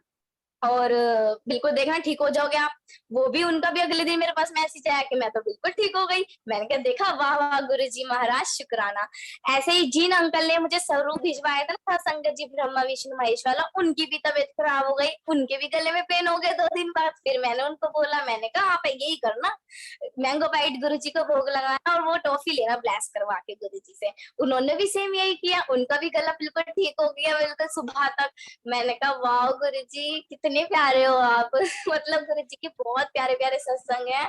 और बिल्कुल देखना ठीक हो जाओगे आप। वो भी उनका भी अगले दिन मेरे पास मैसेज आया कि मैं तो बिल्कुल ठीक हो गई। मैंने कहा देखा वाह वाह गुरुजी महाराज शुक्राना। ऐसे ही जिन अंकल ने मुझे स्वरूप भिजवाया था ना संगत जी ब्रह्मा विष्णु महेश वाला, उनकी भी तबीयत खराब हो गई, उनके भी गले में पेन हो गए 2 दिन बाद। फिर मैंने उनको बोला, मैंने कहा आप यही करना मैंगो बाइट गुरुजी को भोग लगाना और वो टॉफी लेना ब्लेस करवा के गुरुजी से। उन्होंने भी सेम यही किया, उनका भी गला बिल्कुल ठीक हो गया बिल्कुल सुबह तक। मैंने कहा वाह गुरुजी कितने प्यारे हो आप। मतलब गुरुजी के बहुत प्यारे प्यारे सत्संग है,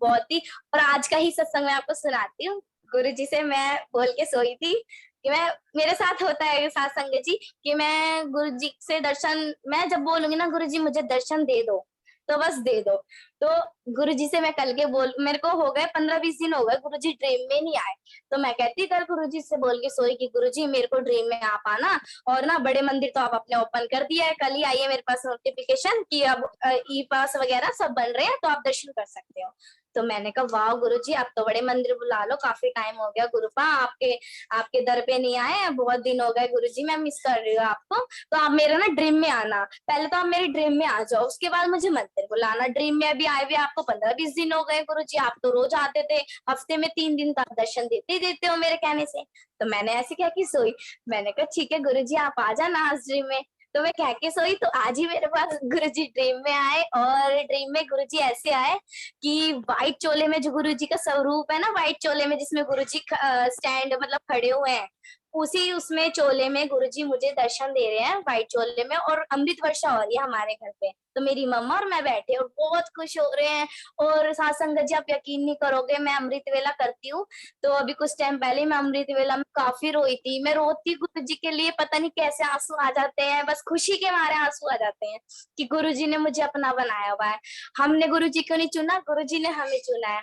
बहुत ही। और आज का ही सत्संग मैं आपको सुनाती हूँ। गुरुजी से मैं बोल के सोई थी कि मेरे साथ होता है साथ संगत जी कि मैं गुरुजी से दर्शन, मैं जब बोलूंगी ना गुरुजी मुझे दर्शन दे दो तो बस दे दो। तो गुरुजी से मैं कल के मेरे को हो गए 15-20 दिन हो गए गुरुजी ड्रीम में नहीं आए। तो मैं कहती कल गुरुजी से बोल के सोई कि गुरुजी मेरे को ड्रीम में आप आना, और ना बड़े मंदिर तो आप अपने ओपन कर दिया है, कल ही आइए मेरे पास नोटिफिकेशन कि अब ई पास वगैरह सब बन रहे हैं तो आप दर्शन कर सकते हो। तो मैंने कहा वाह गुरुजी आप तो बड़े मंदिर बुला लो, काफी टाइम हो गया गुरुपा आपके दर पे नहीं आए, बहुत दिन हो गए गुरुजी, मैं मिस कर रही हूँ आपको, तो आप मेरे ना ड्रीम में आना, पहले तो आप मेरे ड्रीम में आ जाओ, उसके बाद मुझे मंदिर बुलाना। ड्रीम में अभी आए हुए आपको 15-20 दिन हो गए गुरुजी, आप तो रोज आते थे, हफ्ते में 3 दिन का दर्शन देते ही देते हो मेरे कहने से। तो मैंने ऐसे कह के सोई, मैंने कहा ठीक है गुरुजी आप आ जाना आज ड्रीम में। तो मैं कह के सोई, तो आज ही मेरे पास गुरुजी ड्रीम में आए, और ड्रीम में गुरुजी ऐसे आए कि व्हाइट चोले में, जो गुरुजी का स्वरूप है ना व्हाइट चोले में, जिसमें गुरुजी स्टैंड मतलब खड़े हुए हैं, उसी उसमें चोले में गुरुजी मुझे दर्शन दे रहे हैं व्हाइट चोले में, और अमृत वर्षा हो रही है हमारे घर पे। तो मेरी मम्मा और मैं बैठे और बहुत खुश हो रहे हैं। और साथ संगत जी आप यकीन नहीं करोगे, मैं अमृत वेला करती हूँ, तो अभी कुछ टाइम पहले मैं अमृत वेला में काफी रोई थी। मैं रोती गुरुजी के लिए, पता नहीं कैसे आंसू आ जाते हैं, बस खुशी के मारे आंसू आ जाते हैं कि गुरुजी ने मुझे अपना बनाया हुआ है। हमने गुरुजी को नहीं चुना, गुरुजी ने हमें चुना है।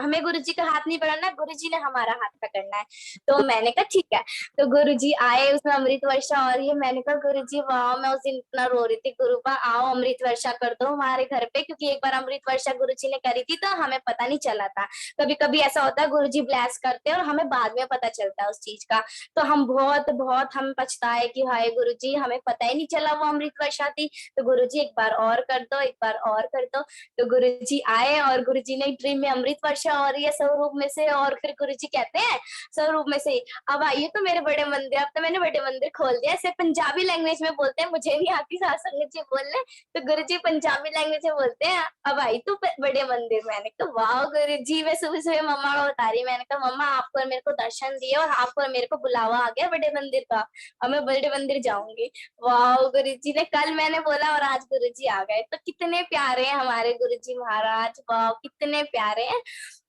हमें गुरुजी का हाथ नहीं पकड़ना, गुरुजी ने हमारा हाथ पकड़ना है। तो मैंने कहा ठीक है। तो गुरुजी आए, उसमें अमृत वर्षा हो रही है। मैंने कहा गुरुजी वाह, मैं उस दिन इतना रो रही थी, गुरुपा आओ अमृत वर्षा कर दो हमारे घर पे, क्योंकि एक बार अमृत वर्षा गुरुजी ने करी थी तो हमें पता नहीं चला था। कभी कभी ऐसा होता है गुरुजी ब्लेस करते हैं और हमें बाद में पता चलता है उस चीज का। तो हम बहुत हम पछताए कि हाय गुरुजी हमें पता ही नहीं चला वो अमृत वर्षा थी। तो गुरुजी एक बार और कर दो, एक बार और कर दो। तो गुरुजी आए और गुरुजी ने ड्रीम में अमृत वर्षा हो रही है स्वरूप में से, और फिर गुरुजी कहते हैं स्वरूप में से अब आइए तो मेरे बड़े मंदिर। अब तो मैंने बड़े मंदिर खोल दिया, ऐसे पंजाबी लैंग्वेज में बोलते हैं, मुझे नहीं आती साथ संगत जी बोलने, तो गुरुजी पंजाबी लैंग्वेज में बोलते हैं अब आई तू बड़े मंदिर। मैंने कहा वाह गुरुजी। मैं सुबह सुबह मम्मा को बता रही, मैंने कहा मम्मा आपको और मेरे को दर्शन दिए और आपको और मेरे को बुलावा आ गया बड़े मंदिर का, अब मैं बड़े मंदिर जाऊंगी। वाह गुरुजी ने, कल मैंने बोला और आज गुरुजी आ गए। तो कितने प्यारे हैं हमारे गुरुजी महाराज, वाह कितने प्यारे हैं।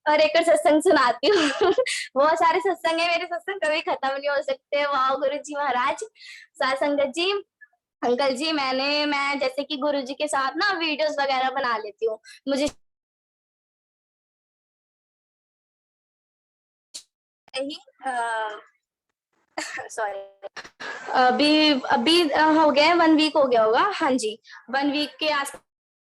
और एक और सत्संग सुनाती हूँ बहुत सारे सत्संग है मेरे, सत्संग कभी खत्म नहीं हो सकते। वाह गुरुजी महाराज। साथ संगत जी, अंकल जी मैं जैसे कि गुरुजी के साथ ना वीडियोस वगैरह बना लेती हूँ, मुझे ही सॉरी अभी अभी हो गया है 1 वीक हो गया होगा, हाँ जी 1 वीक के आस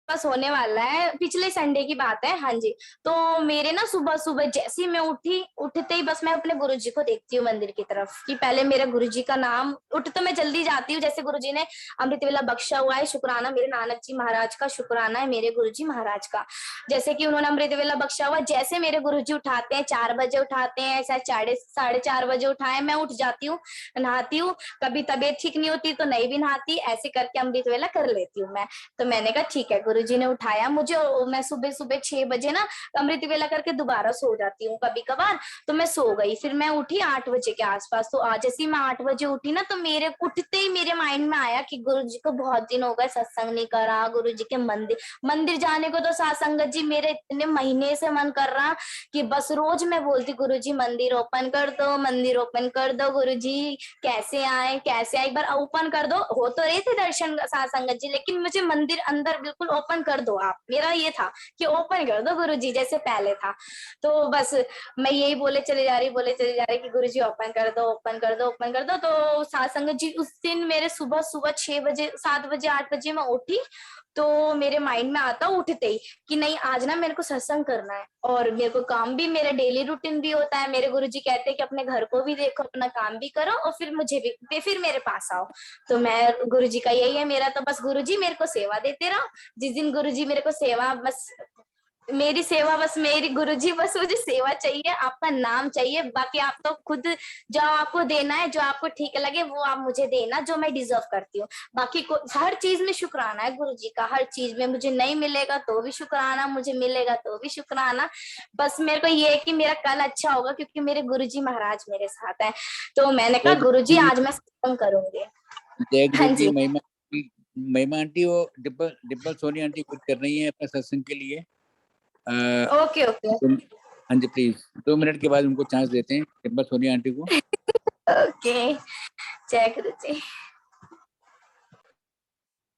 बस होने वाला है, पिछले संडे की बात है। हाँ जी, तो मेरे ना सुबह सुबह जैसे ही मैं उठते ही बस मैं अपने गुरुजी को देखती हूँ मंदिर की तरफ, कि पहले मेरे गुरुजी का नाम, उठ तो मैं जल्दी जाती हूँ, जैसे गुरुजी ने अमृत वेला बख्शा हुआ है, शुक्राना मेरे नानक जी महाराज का, शुक्राना है मेरे गुरुजी महाराज का। जैसे कि उन्होंने अमृत वेला बख्शा हुआ, जैसे मेरे गुरुजी उठाते हैं 4 बजे उठाते हैं, ऐसा 4:30 बजे उठाए, मैं उठ जाती हूँ, नहाती हूँ, कभी तबीयत ठीक नहीं होती तो नहीं भी नहाती, ऐसे करके अमृत वेला कर लेती हूँ मैं। तो मैंने कहा ठीक है, गुरुजी ने उठाया मुझे, मैं सुबह सुबह 6 बजे ना अमृत वेला करके दोबारा सो जाती हूँ कभी कभार, तो मैं सो गई, फिर मैं उठी 8 बजे के आसपास। तो आज जैसे मैं 8 बजे उठी ना, तो मेरे उठते ही मेरे माइंड में आया कि गुरुजी को बहुत दिन हो गए सत्संग नहीं करा, गुरुजी के मंदिर जाने को तो साथ संगत जी मेरे इतने महीने से मन कर रहा कि बस रोज मैं बोलती गुरुजी मंदिर ओपन कर दो, मंदिर ओपन कर दो गुरुजी, कैसे आए एक बार ओपन कर दो। हो तो रहे थे दर्शन साथ संगत जी, लेकिन मुझे मंदिर अंदर बिल्कुल ओपन कर दो आप, मेरा ये था कि ओपन कर दो गुरुजी जैसे पहले था। तो बस मैं यही बोले चले जा रही कि गुरुजी ओपन कर दो, ओपन कर दो, ओपन कर दो। तो साथ संगत जी उस दिन मेरे सुबह 6 बजे 7 बजे 8 बजे मैं उठी, तो मेरे माइंड में आता उठते ही कि नहीं आज ना मेरे को सत्संग करना है, और मेरे को काम भी, मेरा डेली रूटीन भी होता है। मेरे गुरुजी कहते हैं कि अपने घर को भी देखो, अपना काम भी करो, और फिर मुझे भी फिर मेरे पास आओ। तो मैं, गुरुजी का यही है मेरा, तो बस गुरुजी मेरे को सेवा देते रहो। जिस दिन गुरुजी मेरे को सेवा, बस मेरी सेवा, बस मेरी गुरुजी, बस मुझे सेवा चाहिए, आपका नाम चाहिए, बाकी आप तो खुद जो आपको देना है, जो आपको ठीक लगे वो आप मुझे देना, जो मैं डिजर्व करती हूँ। बाकी हर चीज में शुक्राना है गुरुजी का, हर चीज में, मुझे नहीं मिलेगा तो भी शुक्राना, मुझे मिलेगा तो भी शुक्राना। बस मेरे को ये है कि मेरा कल अच्छा होगा, क्योंकि मेरे गुरुजी महाराज मेरे साथ है। तो मैंने कहा गुरुजी आज मैं सत्संग करूंगी। जय हाँ गुरु जी। जी, महिमा आंटी वो डिम्पल सोनी आंटी कुछ कर रही है अपने सत्संग के लिए। ओके ओके हाँ जी प्लीज 2 मिनट के बाद उनको चांस देते हैं, डिम्पल सोनी आंटी को। ओके, जय Guruji.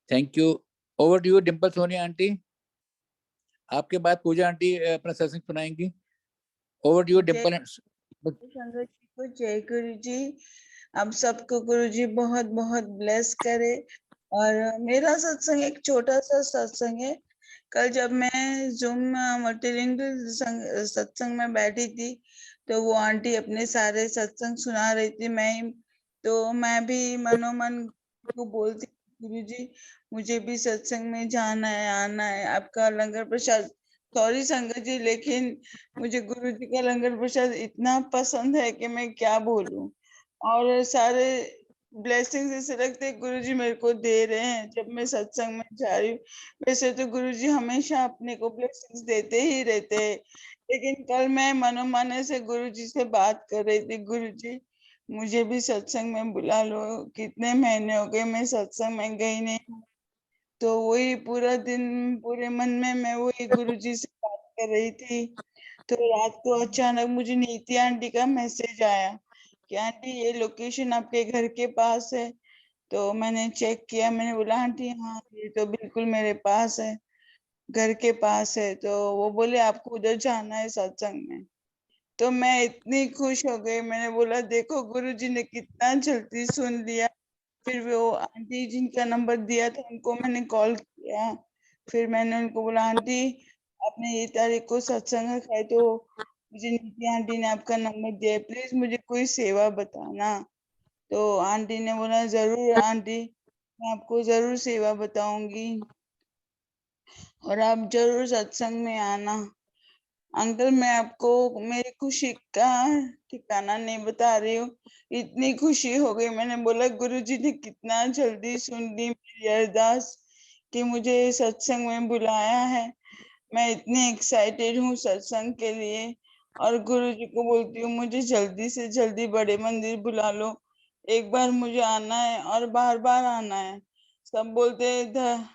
Thank you. Over to you Dimple Soni aunty. आपके बाद पूजा आंटी अपना सत्संग सुनाएंगी। Over to you Dimple. संगत जी को जय गुरु जी। आप सबको गुरु जी बहुत बहुत ब्लेस करे। और मेरा सत्संग एक छोटा सा सत्संग है, कल जब मैं जूम मल्टीलिंगुअल सत्संग में बैठी थी तो वो आंटी अपने सारे सत्संग सुना रही थी, मैं भी मनोमन को बोलती, गुरुजी मुझे भी सत्संग में जाना है, आना है, आपका लंगर प्रसाद, सॉरी संगत जी, लेकिन मुझे गुरुजी का लंगर प्रसाद इतना पसंद है कि मैं क्या बोलूं। और सारे ब्लेसिंग्स ऐसे लगते गुरुजी मेरे को दे रहे हैं जब मैं सत्संग में जा रही हूँ। वैसे तो गुरुजी हमेशा अपने को ब्लेसिंग्स देते ही रहते हैं, लेकिन कल मैं मनोमन से गुरुजी से बात कर रही थी, गुरुजी मुझे भी सत्संग में बुला लो, कितने महीने हो गए मैं सत्संग में गई नहीं। तो वही पूरा दिन पूरे मन में मैं वही गुरुजी से बात कर रही थी। तो रात को अचानक मुझे नीति आंटी का मैसेज आया कि आंटी ये लोकेशन आपके घर के पास है। तो मैंने चेक किया, मैंने बोला आंटी हाँ ये तो बिल्कुल मेरे पास है, घर के पास है। तो वो बोले आपको उधर जाना है सत्संग में। तो मैं इतनी खुश हो गई, मैंने बोला देखो गुरुजी ने कितना जल्दी सुन लिया। फिर वो आंटी जिनका नंबर दिया था उनको मैंने कॉल किया, फिर मैंने उनको बोला आंटी आपने ये तारीख को सत्संग रखा है, तो मुझे नीति आंटी ने आपका नंबर दिया है, प्लीज मुझे कोई सेवा बताना। तो आंटी ने बोला जरूर आंटी, मैं आपको जरूर सेवा बताऊंगी और आप जरूर सत्संग में आना। अंकल मैं आपको मेरी खुशी का ठिकाना नहीं बता रही हूँ, इतनी खुशी हो गई। मैंने बोला गुरुजी ने कितना जल्दी सुन ली मेरी अरदास कि मुझे सत्संग में बुलाया है। मैं इतनी एक्साइटेड हूँ सत्संग के लिए, और गुरुजी को बोलती हूँ मुझे जल्दी से जल्दी बड़े मंदिर बुला लो, एक बार मुझे आना है और बार बार आना है। सब बोलते हैं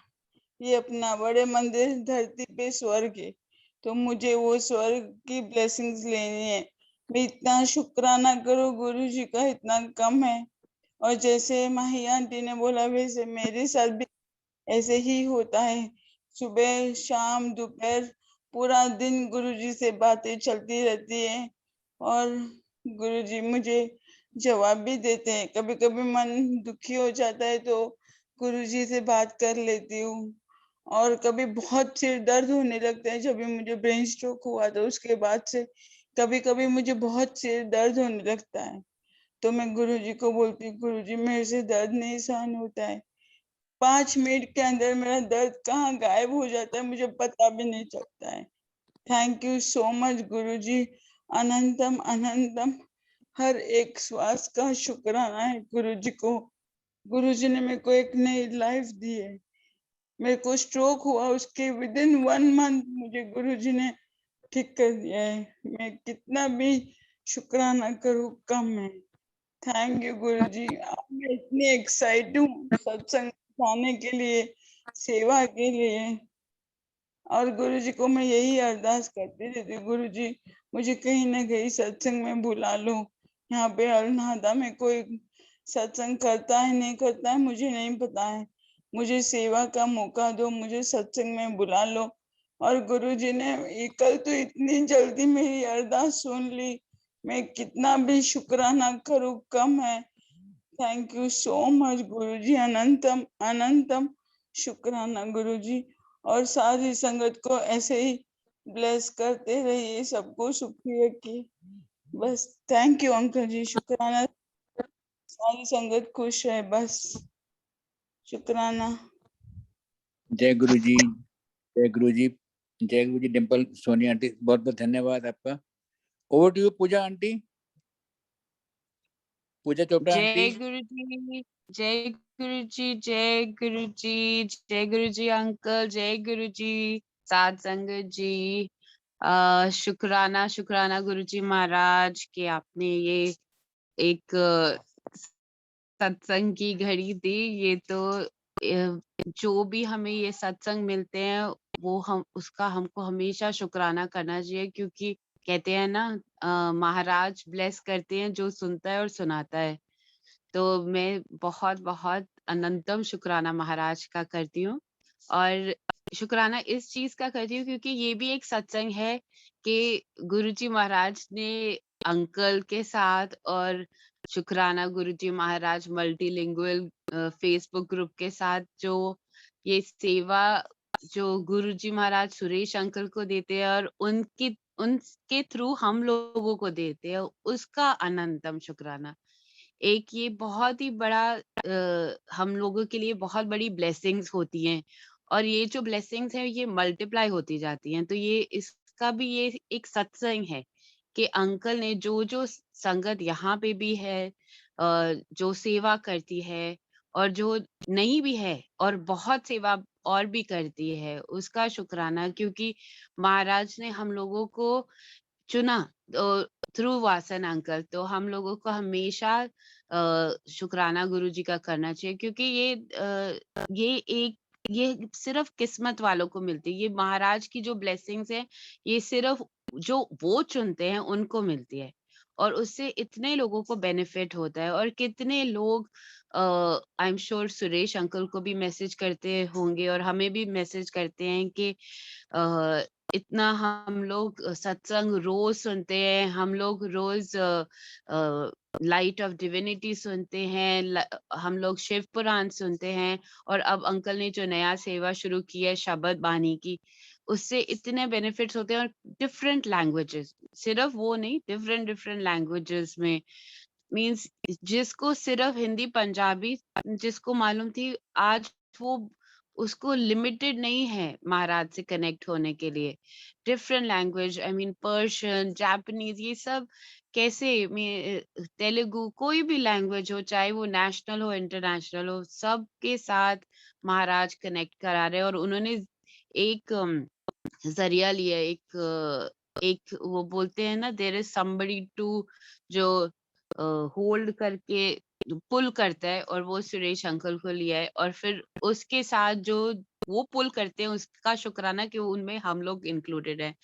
ये अपना बड़े मंदिर धरती पे स्वर्ग है, तो मुझे वो स्वर्ग की ब्लेसिंग्स लेनी है। मैं इतना शुक्राना करूँ गुरु जी का इतना कम है। और जैसे माही आंटी ने बोला वैसे मेरे साथ भी ऐसे ही होता है, सुबह शाम दोपहर पूरा दिन गुरुजी से बातें चलती रहती है और गुरुजी मुझे जवाब भी देते हैं। कभी कभी मन दुखी हो जाता है तो गुरुजी से बात कर लेती हूँ। और कभी बहुत सिर दर्द होने लगता है, जब भी मुझे ब्रेन स्ट्रोक हुआ तो उसके बाद से कभी कभी मुझे बहुत सिर दर्द होने लगता है, तो मैं गुरुजी को बोलती हूँ गुरुजी मेरे से दर्द नहीं सहन होता है। 5 मिनट के अंदर मेरा दर्द कहाँ गायब हो जाता है मुझे पता भी नहीं चलता है। थैंक यू सो मच गुरुजी, अनंतम अनंतम। हर एक श्वास का शुक्राना है गुरुजी को। गुरुजी ने मेरे को एक नई लाइफ दी है। मेरे को स्ट्रोक हुआ उसके विदिन 1 मंथ मुझे गुरुजी ने ठीक कर दिया है। मैं कितना भी शुक्राना करूँ कम है। थैंक यू गुरुजी। अब मैं इतनी एक्साइटेड हूँ सत्संग जाने के लिए, सेवा के लिए। और गुरुजी को मैं यही अरदास करती रहती हूँ गुरुजी मुझे कहीं ना कहीं सत्संग में बुला लो। यहाँ पे अलनादा में कोई सत्संग करता है नहीं करता है मुझे नहीं पता है, मुझे सेवा का मौका दो, मुझे सत्संग में बुला लो। और गुरुजी ने कल तो इतनी जल्दी मेरी अरदास सुन ली, मैं कितना भी शुक्राना करूँ कम है। थैंक यू सो मच गुरुजी, अनंतम अनंतम शुक्राना गुरुजी। और सारी संगत को ऐसे ही ब्लेस करते रहिए, सबको सुखी रखिए। बस थैंक यू अंकल जी, शुक्राना। सारी संगत खुश है, बस शुक्राना। जय गुरु जी, जय गुरु जी, जय गुरु जी। डिम्पल सोनी आंटी बहुत बहुत धन्यवाद आपका। Over to you Pooja aunty, Pooja Chopra जय आंटी। गुरु जी, जय गुरु जी, जय गुरु जी, जय गुरु जी अंकल, जय गुरु जी, सात संगत जी। शुक्राना शुक्राना गुरु जी महाराज कि आपने ये एक सत्संग की घड़ी दी। ये तो जो भी हमें ये सत्संग मिलते हैं वो हम उसका हमको हमेशा शुक्राना करना चाहिए, क्योंकि कहते हैं ना महाराज ब्लेस करते हैं जो सुनता है और सुनाता है। तो मैं बहुत बहुत अनंतम शुक्राना महाराज का करती हूँ। और शुक्राना इस चीज का करती हूँ क्योंकि ये भी एक सत्संग है कि गुरुजी महाराज ने अंकल के साथ, और शुक्राना गुरुजी महाराज मल्टीलिंगुअल फेसबुक ग्रुप के साथ जो ये सेवा जो गुरुजी महाराज सुरेश अंकल को देते हैं और उनके थ्रू हम लोगों को देते हैं, उसका अनंतम शुक्राना। एक ये बहुत ही बड़ा हम लोगों के लिए बहुत बड़ी ब्लेसिंग्स होती हैं, और ये जो ब्लेसिंग्स हैं ये मल्टीप्लाई होती जाती हैं। तो ये इसका भी ये एक सत्संग है कि अंकल ने जो जो संगत यहाँ पे भी है, जो सेवा करती है और जो नहीं भी है और बहुत सेवा और भी करती है, उसका शुक्राना, क्योंकि महाराज ने हम लोगों को चुना थ्रू वासन अंकल। तो हम लोगों को हमेशा शुक्राना गुरुजी का करना चाहिए, क्योंकि ये सिर्फ किस्मत वालों को मिलती है। ये महाराज की जो ब्लेसिंग्स है, ये सिर्फ जो वो चुनते हैं उनको मिलती है, और उससे इतने लोगों को बेनिफिट होता है। और कितने लोग I am sure Suresh uncle को भी मैसेज करते होंगे और हमें भी मैसेज करते हैं कि इतना हम लोग सत्संग रोज सुनते हैं, हम लोग रोज लाइट ऑफ डिविनिटी सुनते हैं, हम लोग शिव पुराण सुनते हैं, और अब अंकल ने जो नया सेवा शुरू की है शबद बानी की, उससे इतने बेनिफिट्स होते हैं। और डिफरेंट लैंग्वेजेस, सिर्फ वो नहीं, डिफरेंट डिफरेंट लैंग्वेजेस में, मीन्स जिसको सिर्फ हिंदी पंजाबी जिसको मालूम थी, आज वो उसको लिमिटेड नहीं है महाराज से कनेक्ट होने के लिए। Different language, I mean Persian, Japanese, ये सब कैसे, तेलुगु, कोई भी लैंग्वेज हो, चाहे वो नेशनल हो इंटरनेशनल हो, सबके साथ महाराज कनेक्ट करा रहे हैं। और उन्होंने एक जरिया लिया, एक वो बोलते हैं ना, देयर इज समबडी टू, जो होल्ड करके पुल करता है, और वो सुरेश अंकल को लिया है। और फिर उसके साथ जो वो पुल करते हैं, उसका शुक्राना कि उनमें हम लोग इंक्लूडेड है।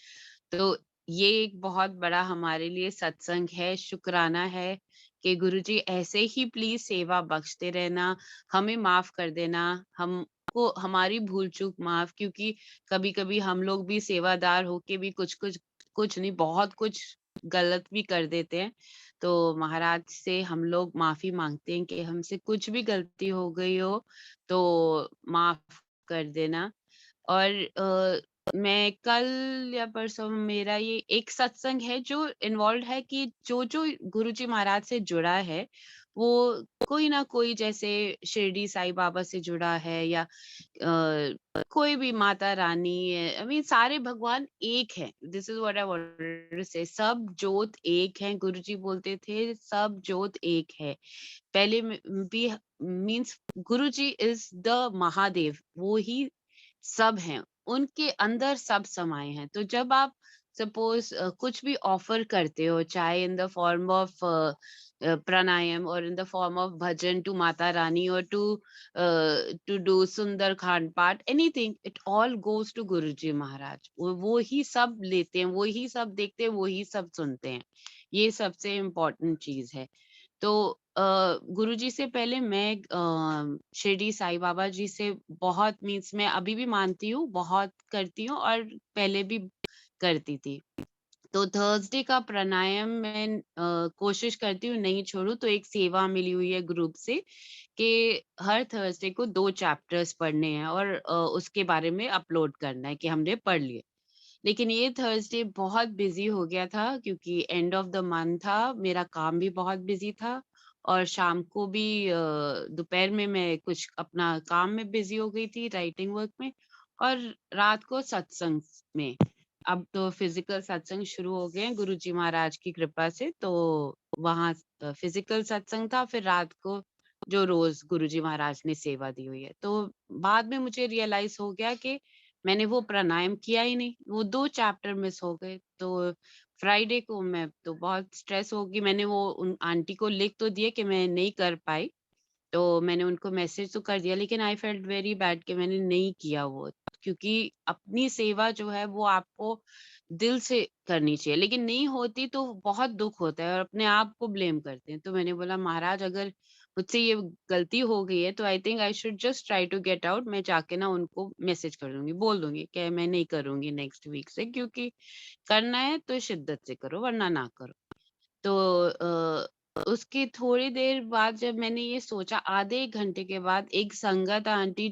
तो ये एक बहुत बड़ा हमारे लिए सत्संग है, शुक्राना है कि गुरुजी ऐसे ही प्लीज सेवा बख्शते रहना, हमें माफ कर देना, हमको हमारी भूल चूक माफ, क्योंकि कभी कभी हम लोग भी सेवादार होके भी कुछ नहीं, बहुत कुछ गलत भी कर देते हैं। तो महाराज से हम लोग माफी मांगते हैं कि हमसे कुछ भी गलती हो गई हो तो माफ कर देना। और मैं कल या परसों, मेरा ये एक सत्संग है जो इन्वॉल्व है कि जो जो गुरुजी महाराज से जुड़ा है, वो कोई ना कोई, जैसे शिरडी साईं बाबा से जुड़ा है, या कोई भी माता रानी, आई मीन सारे भगवान एक है। This is what I wanted to say, सब जोत एक है। गुरुजी बोलते थे सब जोत एक है। पहले भी means Guruji is the Mahadev, वो ही सब हैं, उनके अंदर सब समाये हैं। तो जब आप सपोज कुछ भी ऑफर करते हो, चाहे in the form of pranayama, और in the form of bhajan to Mata Rani, और टू डू सुंदर खांड पाठ, anything, it all goes to Guruji महाराज। वो ही सब लेते हैं, वो ही सब देखते हैं, वो ही सब सुनते हैं। ये सबसे इम्पोर्टेंट चीज है। तो गुरुजी से पहले मैं शिरडी साईं बाबा जी से बहुत, मीन्स मैं अभी भी मानती हूँ, बहुत करती हूँ, और पहले भी करती थी। तो थर्सडे का प्राणायाम मैं कोशिश करती हूँ नहीं छोड़ू। तो एक सेवा मिली हुई है ग्रुप से कि हर थर्सडे को 2 चैप्टर्स पढ़ने हैं, और उसके बारे में अपलोड करना है कि हमने पढ़ लिए। लेकिन ये थर्सडे बहुत बिजी हो गया था, क्योंकि एंड ऑफ द मंथ था, मेरा काम भी बहुत बिजी था, और शाम को भी दोपहर में मैं कुछ अपना काम में बिजी हो गई थी, राइटिंग वर्क में, और रात को सत्संग में। अब तो फिजिकल सत्संग शुरू हो गए हैं गुरुजी महाराज की कृपा से, तो वहाँ फिजिकल सत्संग था, फिर रात को जो रोज गुरुजी महाराज ने सेवा दी हुई है। तो बाद में मुझे रियलाइज हो गया कि मैंने वो प्राणायाम किया ही नहीं, वो 2 चैप्टर मिस हो गए। तो फ्राइडे को मैं तो बहुत स्ट्रेस होगी, मैंने वो उन आंटी को लिख तो दिया कि मैं नहीं कर पाई, तो मैंने उनको मैसेज तो कर दिया, लेकिन आई फेल्ट वेरी बैड कि मैंने नहीं किया वो। क्योंकि अपनी सेवा जो है वो आपको दिल से करनी चाहिए, लेकिन नहीं होती तो बहुत दुख होता है, और अपने आप को ब्लेम करते हैं। तो मैंने बोला महाराज, अगर मुझसे ये गलती हो गई है तो I think I should just try to get out. मैं जाके ना उनको मैसेज कर दूंगी, बोल दूंगी कि मैं नहीं करूंगी नेक्स्ट वीक से, क्योंकि करना है तो शिद्दत से करो, वरना ना करो। तो उसके थोड़ी देर बाद जब मैंने ये सोचा, आधे 1 घंटे के बाद एक संगत आंटी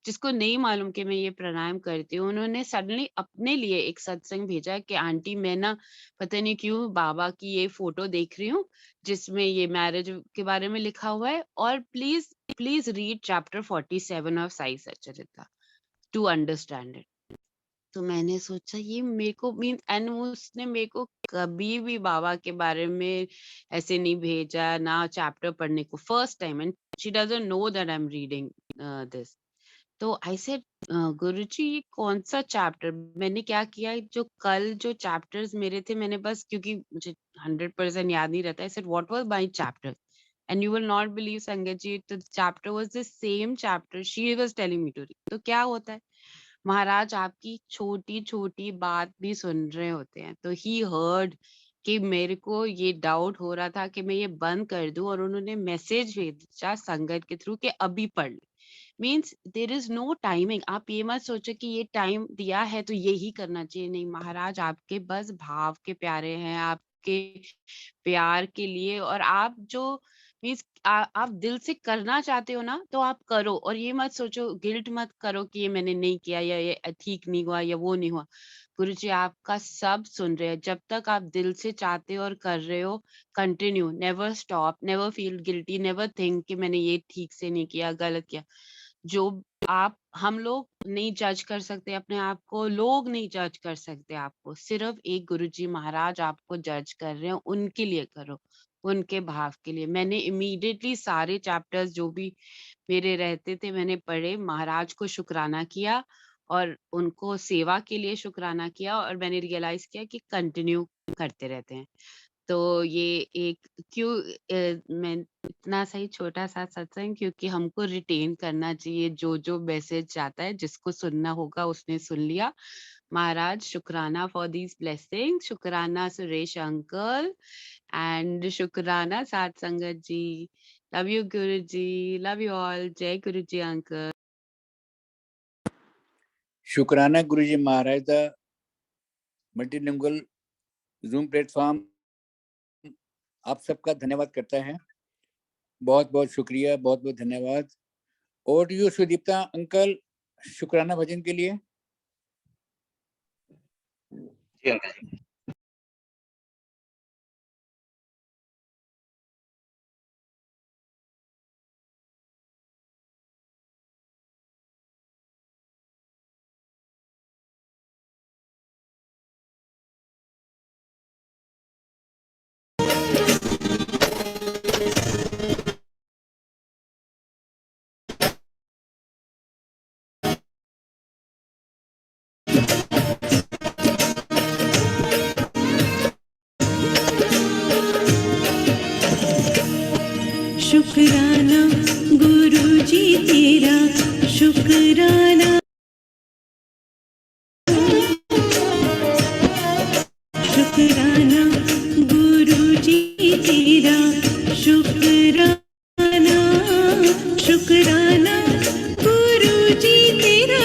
जिसको नहीं मालूम कि मैं ये प्राणायाम करती हूँ, उन्होंने सडनली अपने लिए एक सत्संग भेजा कि आंटी मैं ना पता नहीं क्यों बाबा की ये फोटो देख रही हूँ जिसमें ये मैरिज के बारे में लिखा हुआ है, और please read chapter 47 of Sai सच्चरित्र टू अंडरस्टैंड इट। तो मैंने सोचा ये मेरे को मीन, एंड उसने मेरे को कभी भी बाबा के बारे में ऐसे नहीं भेजा ना चैप्टर पढ़ने को, first time, and she doesn't know that I am reading this. तो आई सेड गुरुजी ये कौन सा चैप्टर, मैंने क्या किया, जो चैप्टर्स मेरे थे मैंने बस, क्योंकि मुझे 100% याद नहीं रहता, I said what was my chapter, and you will not believe संगत जी, the chapter was the same chapter she was telling me to read. तो क्या होता है, महाराज आपकी छोटी छोटी बात भी सुन रहे होते हैं। तो ही हर्ड कि मेरे को ये डाउट हो रहा था कि मैं ये बंद कर दूं, और उन्होंने मैसेज भेजा संगत के थ्रू कि अभी पढ़ ले। Means there is no timing. आप ये मत सोचो कि ये टाइम दिया है तो यही करना चाहिए, नहीं, महाराज आपके बस भाव के प्यारे हैं, आपके प्यार के लिए, और आप जो मीन्स आप दिल से करना चाहते हो ना तो आप करो, और ये मत सोचो, गिल्ट मत करो कि ये मैंने नहीं किया या ये ठीक नहीं हुआ या वो नहीं हुआ। गुरुजी आपका सब सुन रहे हैं, जब तक आप दिल से चाहते हो और कर रहे हो, continue, never stop, never feel guilty, never think कि मैंने ये ठीक से नहीं किया, गलत किया। जो हम लोग नहीं जज कर सकते अपने आप को, लोग नहीं जज कर सकते आपको, सिर्फ एक गुरुजी महाराज आपको जज कर रहे हैं, उनके लिए करो, उनके भाव के लिए। मैंने इमीडिएटली सारे चैप्टर्स जो भी मेरे रहते थे मैंने पढ़े, महाराज को शुक्राना किया और उनको सेवा के लिए शुक्राना किया, और मैंने रियलाइज किया कि कंटिन्यू करते रहते हैं। तो ये एक मैं इतना सही छोटा सा सत्संग, क्योंकि हमको रिटेन करना चाहिए जो मैसेज जाता है, जिसको सुनना होगा उसने सुन लिया। महाराज शुक्राना फॉर दीज ब्लेसिंग, शुक्राना सुरेश अंकल, एंड शुक्राना साथ संगत जी। Love you Guru ji, love you all. जय गुरु जी अंकल। शुक्राना गुरुजी महाराज दा मल्टीलिंगुअल जूम प्लेटफॉर्म आप सबका धन्यवाद करता है। बहुत बहुत शुक्रिया, बहुत बहुत धन्यवाद। और यू सुदीप्ता अंकल शुक्राना भजन के लिए। जी अंकल जी। शुक्राना गुरुजी तेरा, शुक्राना शुक्राना गुरुजी तेरा, शुक्राना शुक्राना गुरुजी तेरा,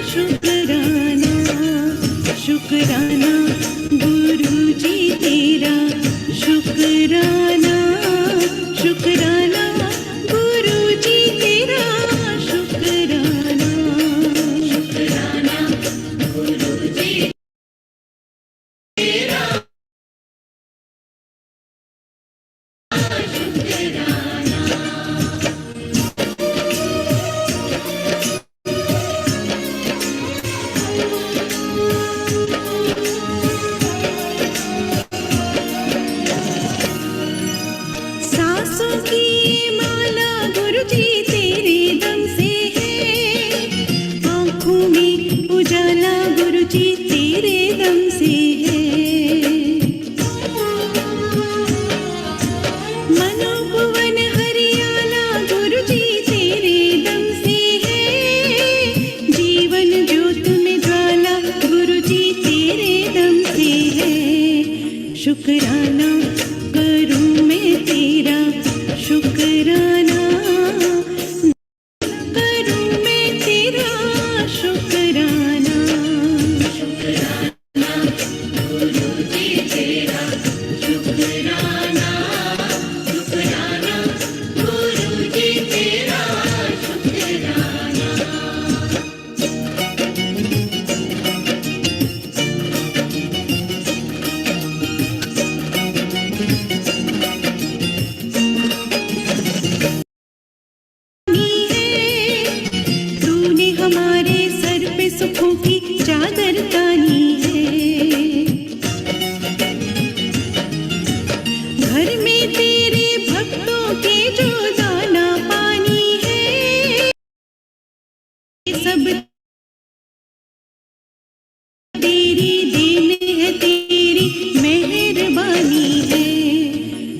शुक्राना शुक्राना गुरुजी तेरा, शुक्राना शुक्राना गुरुजी तेरा, शुक्राना शुक्राना गुरुजी तेरा, शुक्राना। सांसों की माला गुरुजी तेरे दम से है, आँखों में उजाला गुरुजी तेरे दम से है, मनोभुवन हरियाला गुरुजी तेरे दम से है, जीवन ज्योत में ज्वाला गुरुजी तेरे दम से है, शुक्राना करूं मैं तेरा, शुक्राना करूं मैं तेरा, शुक्राना शुक्राना गुरुजी तेरा, शुक्राना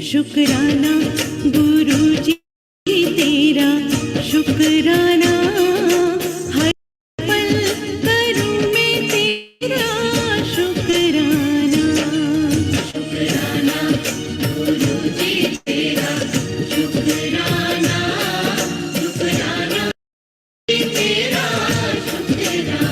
शुक्राना गुरु जी तेरा शुक्राना, हर पल करूं मैं तेरा शुक्राना। शुक्राना गुरु जी तेरा शुक्राना, शुक्राना तेरा शुक्राना।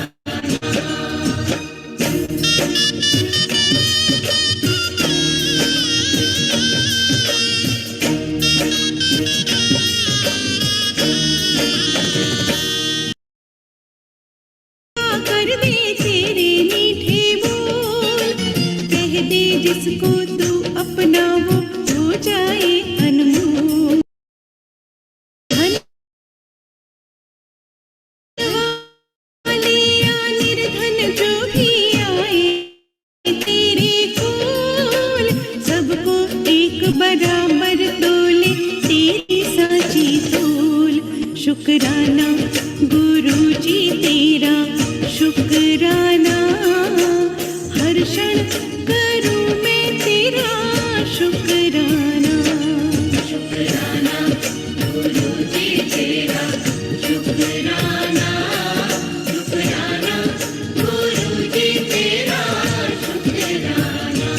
कर दे तेरे मीठे बोल, कह दे जिसको तू अपना वो हो जाए अनमोल। धन वाले या निर्धन जो भी आए तेरे कोल, सबको एक बराबर तोले तेरी साची तोल। शुक्राना गुरु जी तेरा शुक्राना, हर क्षण करूं मैं तेरा शुक्राना। शुक्राना गुरु जी तेरा शुक्राना, शुक्राना गुरु जी तेरा शुक्राना।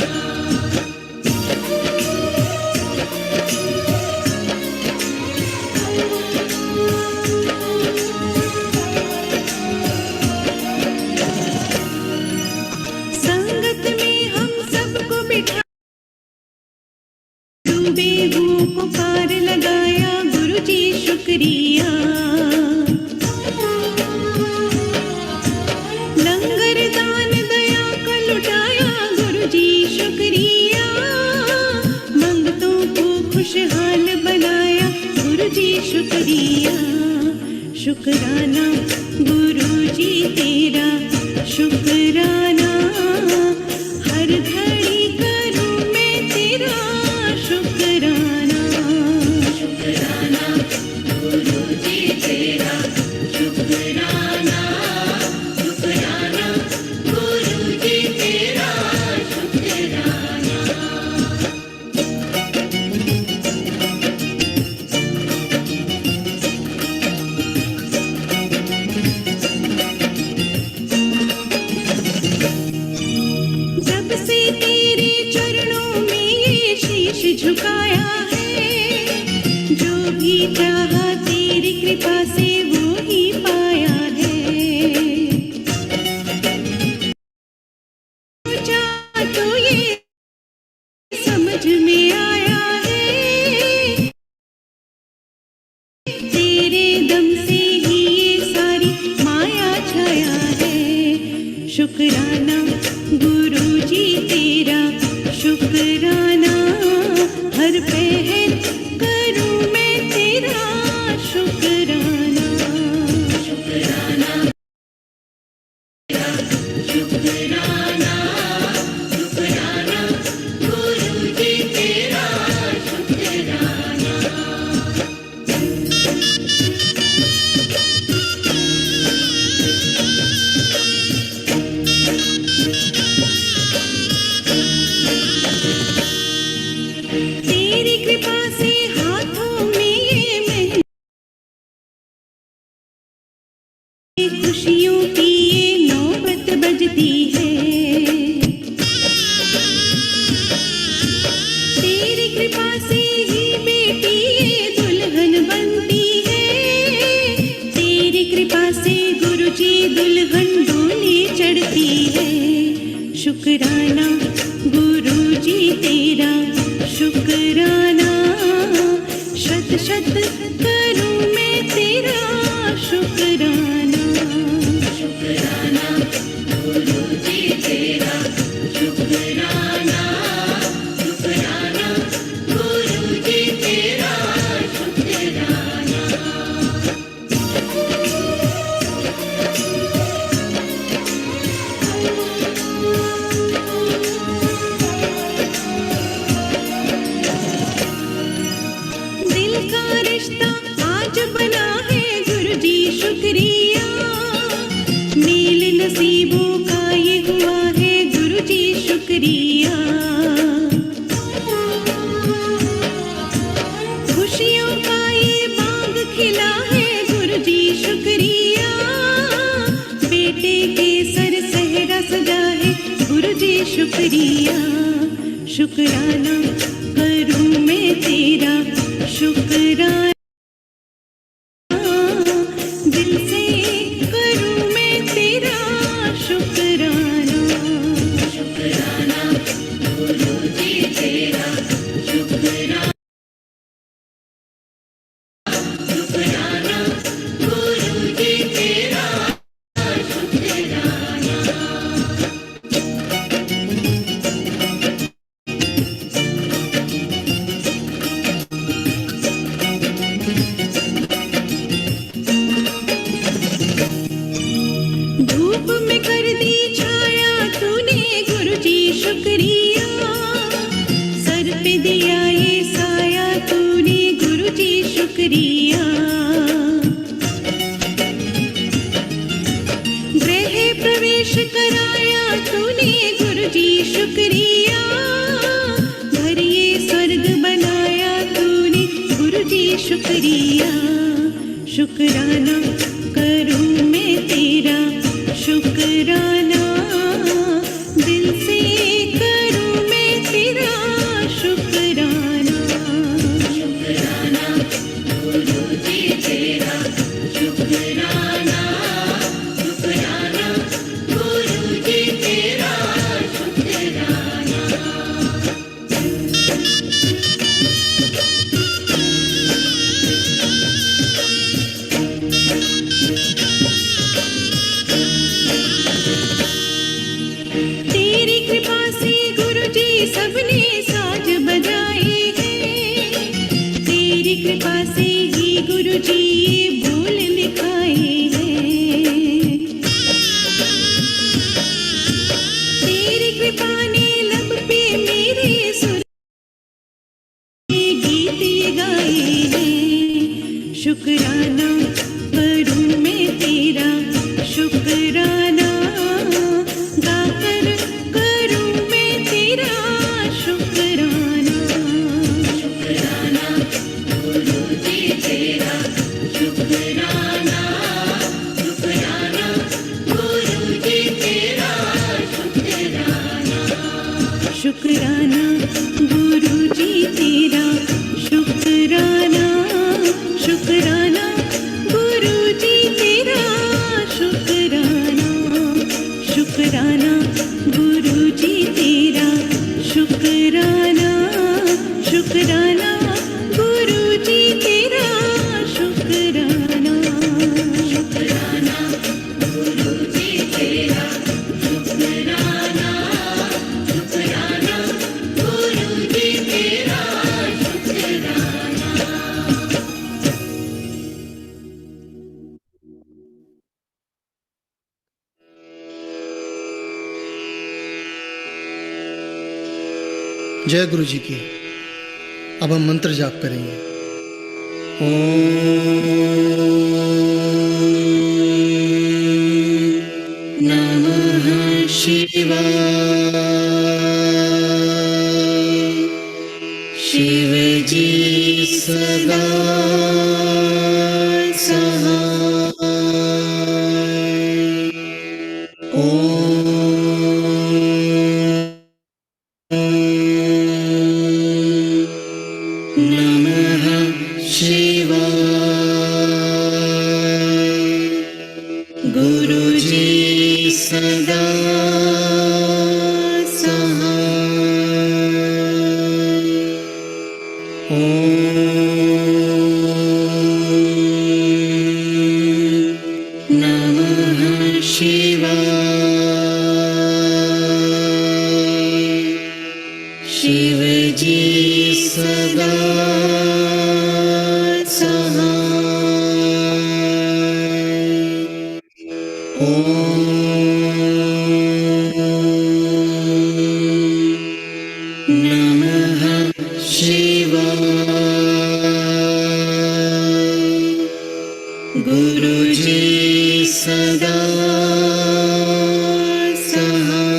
संगत में हम सबको बिठा डूबे हुओं को पार लगाया गुरु जी शुक्रिया। लंगर दान दया का लुटाया गुरु जी शुक्रिया। मंगतों को खुशहाल बनाया गुरु जी शुक्रिया। शुक्राना गुरु जी तेरा शुक्राना, हर घड़ी करूं मैं तेरा शुक्राना। शुक्राना गुरु जी तेरा शुक्राना, शुक्राना गुरु जी तेरा शुक्राना। जब से तेरे चरणों में ये शीश झुकाया है, जो भी चाहा तेरी कृपा से वो ही पाया है। सोचा तो ये समझ में आया है, तेरे दम से ही ये सारी माया छाया है। शुक्राना गुरु जी तेरा शुक्राना, हर पहर करूं मैं तेरा शुक्राना। शुक्राना तेरा शुक्राना, शुक्राना गुरु जी तेरा शुक्राना। तेरी कृपा से हाथों में ये मेहंदी, खुशियों की ये नौबत बजती है। तेरी कृपा से ही बेटी ये दुल्हन बनती है। तेरी कृपा से गुरु जी दुल्हन डोली चढ़ती है। शुक्राना गुरु जी तेरा शुक्राना, शत शत करूं मैं तेरा शुक्राना। शुक्राना गुरु जी तेरा शुक्राना, शुक्राना गुरु जी तेरा शुक्राना। दिल का रिश्ता आज बना है गुरु जी शुक्रिया। शुक्रिया शुक्राना करूं मैं तेरा शुक्राना दिल से करूं मैं तेरा शुक्राना शुक्राना गुरु जी तेरा शुक्राना शुक्राना गुरु जी तेरा शुक्राना धूप में कर दी छाया तूने गुरुजी शुक्रिया सर पे दिया ये साया तूने गुरुजी शुक्रिया गृह प्रवेश कराया तूने गुरुजी शुक्रिया भरिए स्वर्ग बनाया तूने गुरुजी शुक्रिया शुक्राना करूं मैं तेरा शुक्राना दिल से करूं मैं तेरा शुक्राना शुक्राना गुरु जी तेरा शुक्राना शुक्राना गुरु जी तेरा शुक्राना तेरी कृपा से गुरुजी सबने साज बजाए हैं तेरी कृपा से ही गुरुजी ये बोल लिखाए हैं तेरी कृपा ने लब पे मेरे सुर के गीत ये गाए हैं शुक्राना करूं मैं तेरा शुक्राना गाकर करूं मैं तेरा शुक्राना शुक्राना गुरु जी तेरा शुक्राना शुक्राना गुरु जी तेरा शुक्राना शुक्राना गुरु जी तेरा शुक्राना शुक्राना गुरु जी तेरा शुक्राना शुक्राना गुरु जी तेरा शुक्राना शुक्राना गुरु जी तेरा शुक्राना शुक्राना गुरु जी तेरा शुक्राना शुक्राना गुरु जी तेरा शुक्राना जय गुरु जी की। अब हम मंत्र जाप करेंगे। ओम नमः शिवाय। शिव जी सदा नमः शिवाय। गुरु जी सदा सहाय। ओम नमः शिवाय। शिव जी सदा सहाय। ओम नमः शिवाय। गुरु जी सदा सहाय।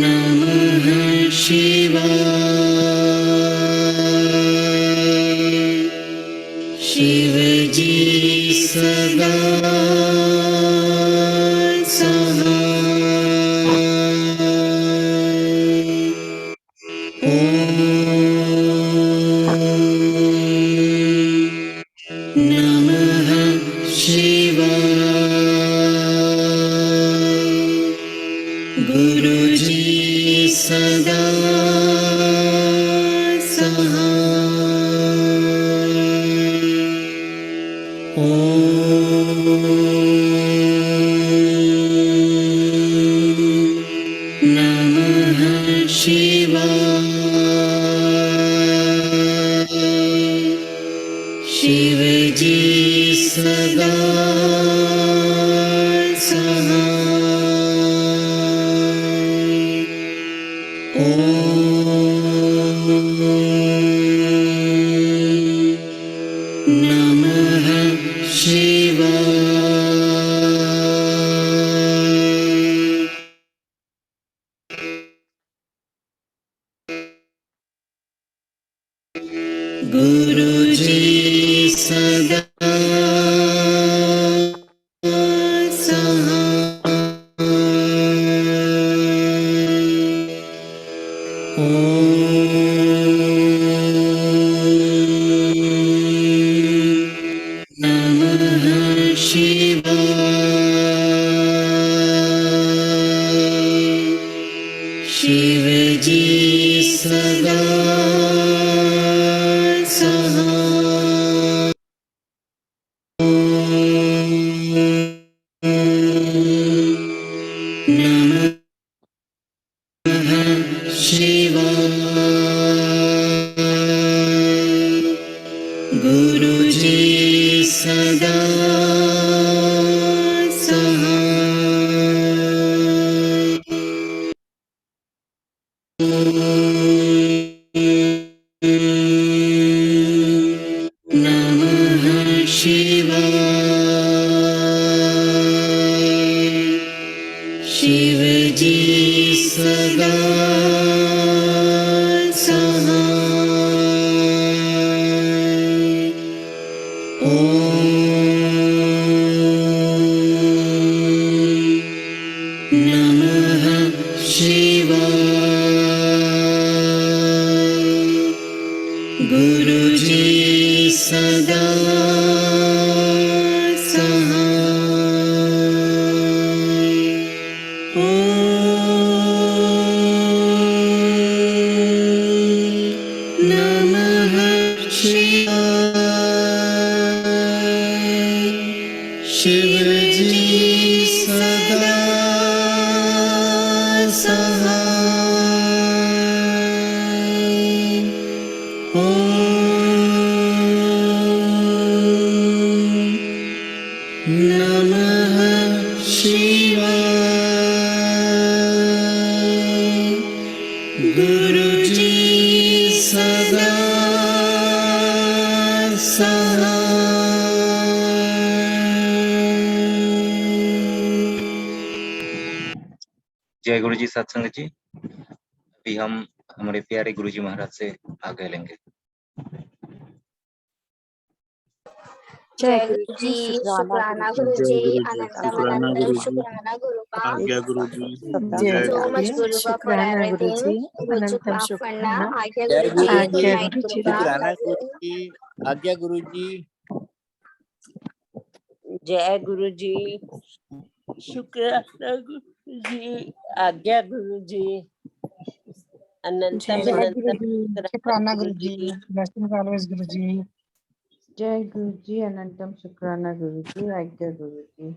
नमः शिवाय। नमः शिवाय। गुरुजी सदा नमः शिवाय। शिवजी सदा नमः शिवाय। गुरुजी सदा नमः शिवाय। शिवजी सदा नमः शिवाय। गुरुजी सदा नमः शिवाय। शिवजी सदा नमः शिवाय। गुरुजी सदा नमः शिवाय। शिवजी सदा नमः शिवाय। गुरुजी सदा जय गुरु जी सत्संग जी। अभी हम हमारे प्यारे गुरु जी महाराज से आज्ञा लेंगे। जय गुरु जी, शुक्राना गुरु जी, अनंतम शुक्राना अनंतम गुरु जी। शुक्राना गुरु का। आज्ञा गुरु जी। जय जय So Guru much ji, Guru Ka for शुक्राना गुरु जी, everything. Guru ji अनंतम maaf करना। शुक्राना। आज्ञा जय गुरु जी, गुरु good जी, night Guru का। शुक्राना गुरु जी, आज्ञा गुरु जी। जय गुरु जी, शुक्राना गुरु जी, आज्ञा गुरु जी, अनंतम जय अनंतम शुक्राना गुरु गुरु जी, जी। blessings always गुरु जी। जय गुरु जी, अनंतम शुक्राना गुरु जी, आज्ञा गुरु जी।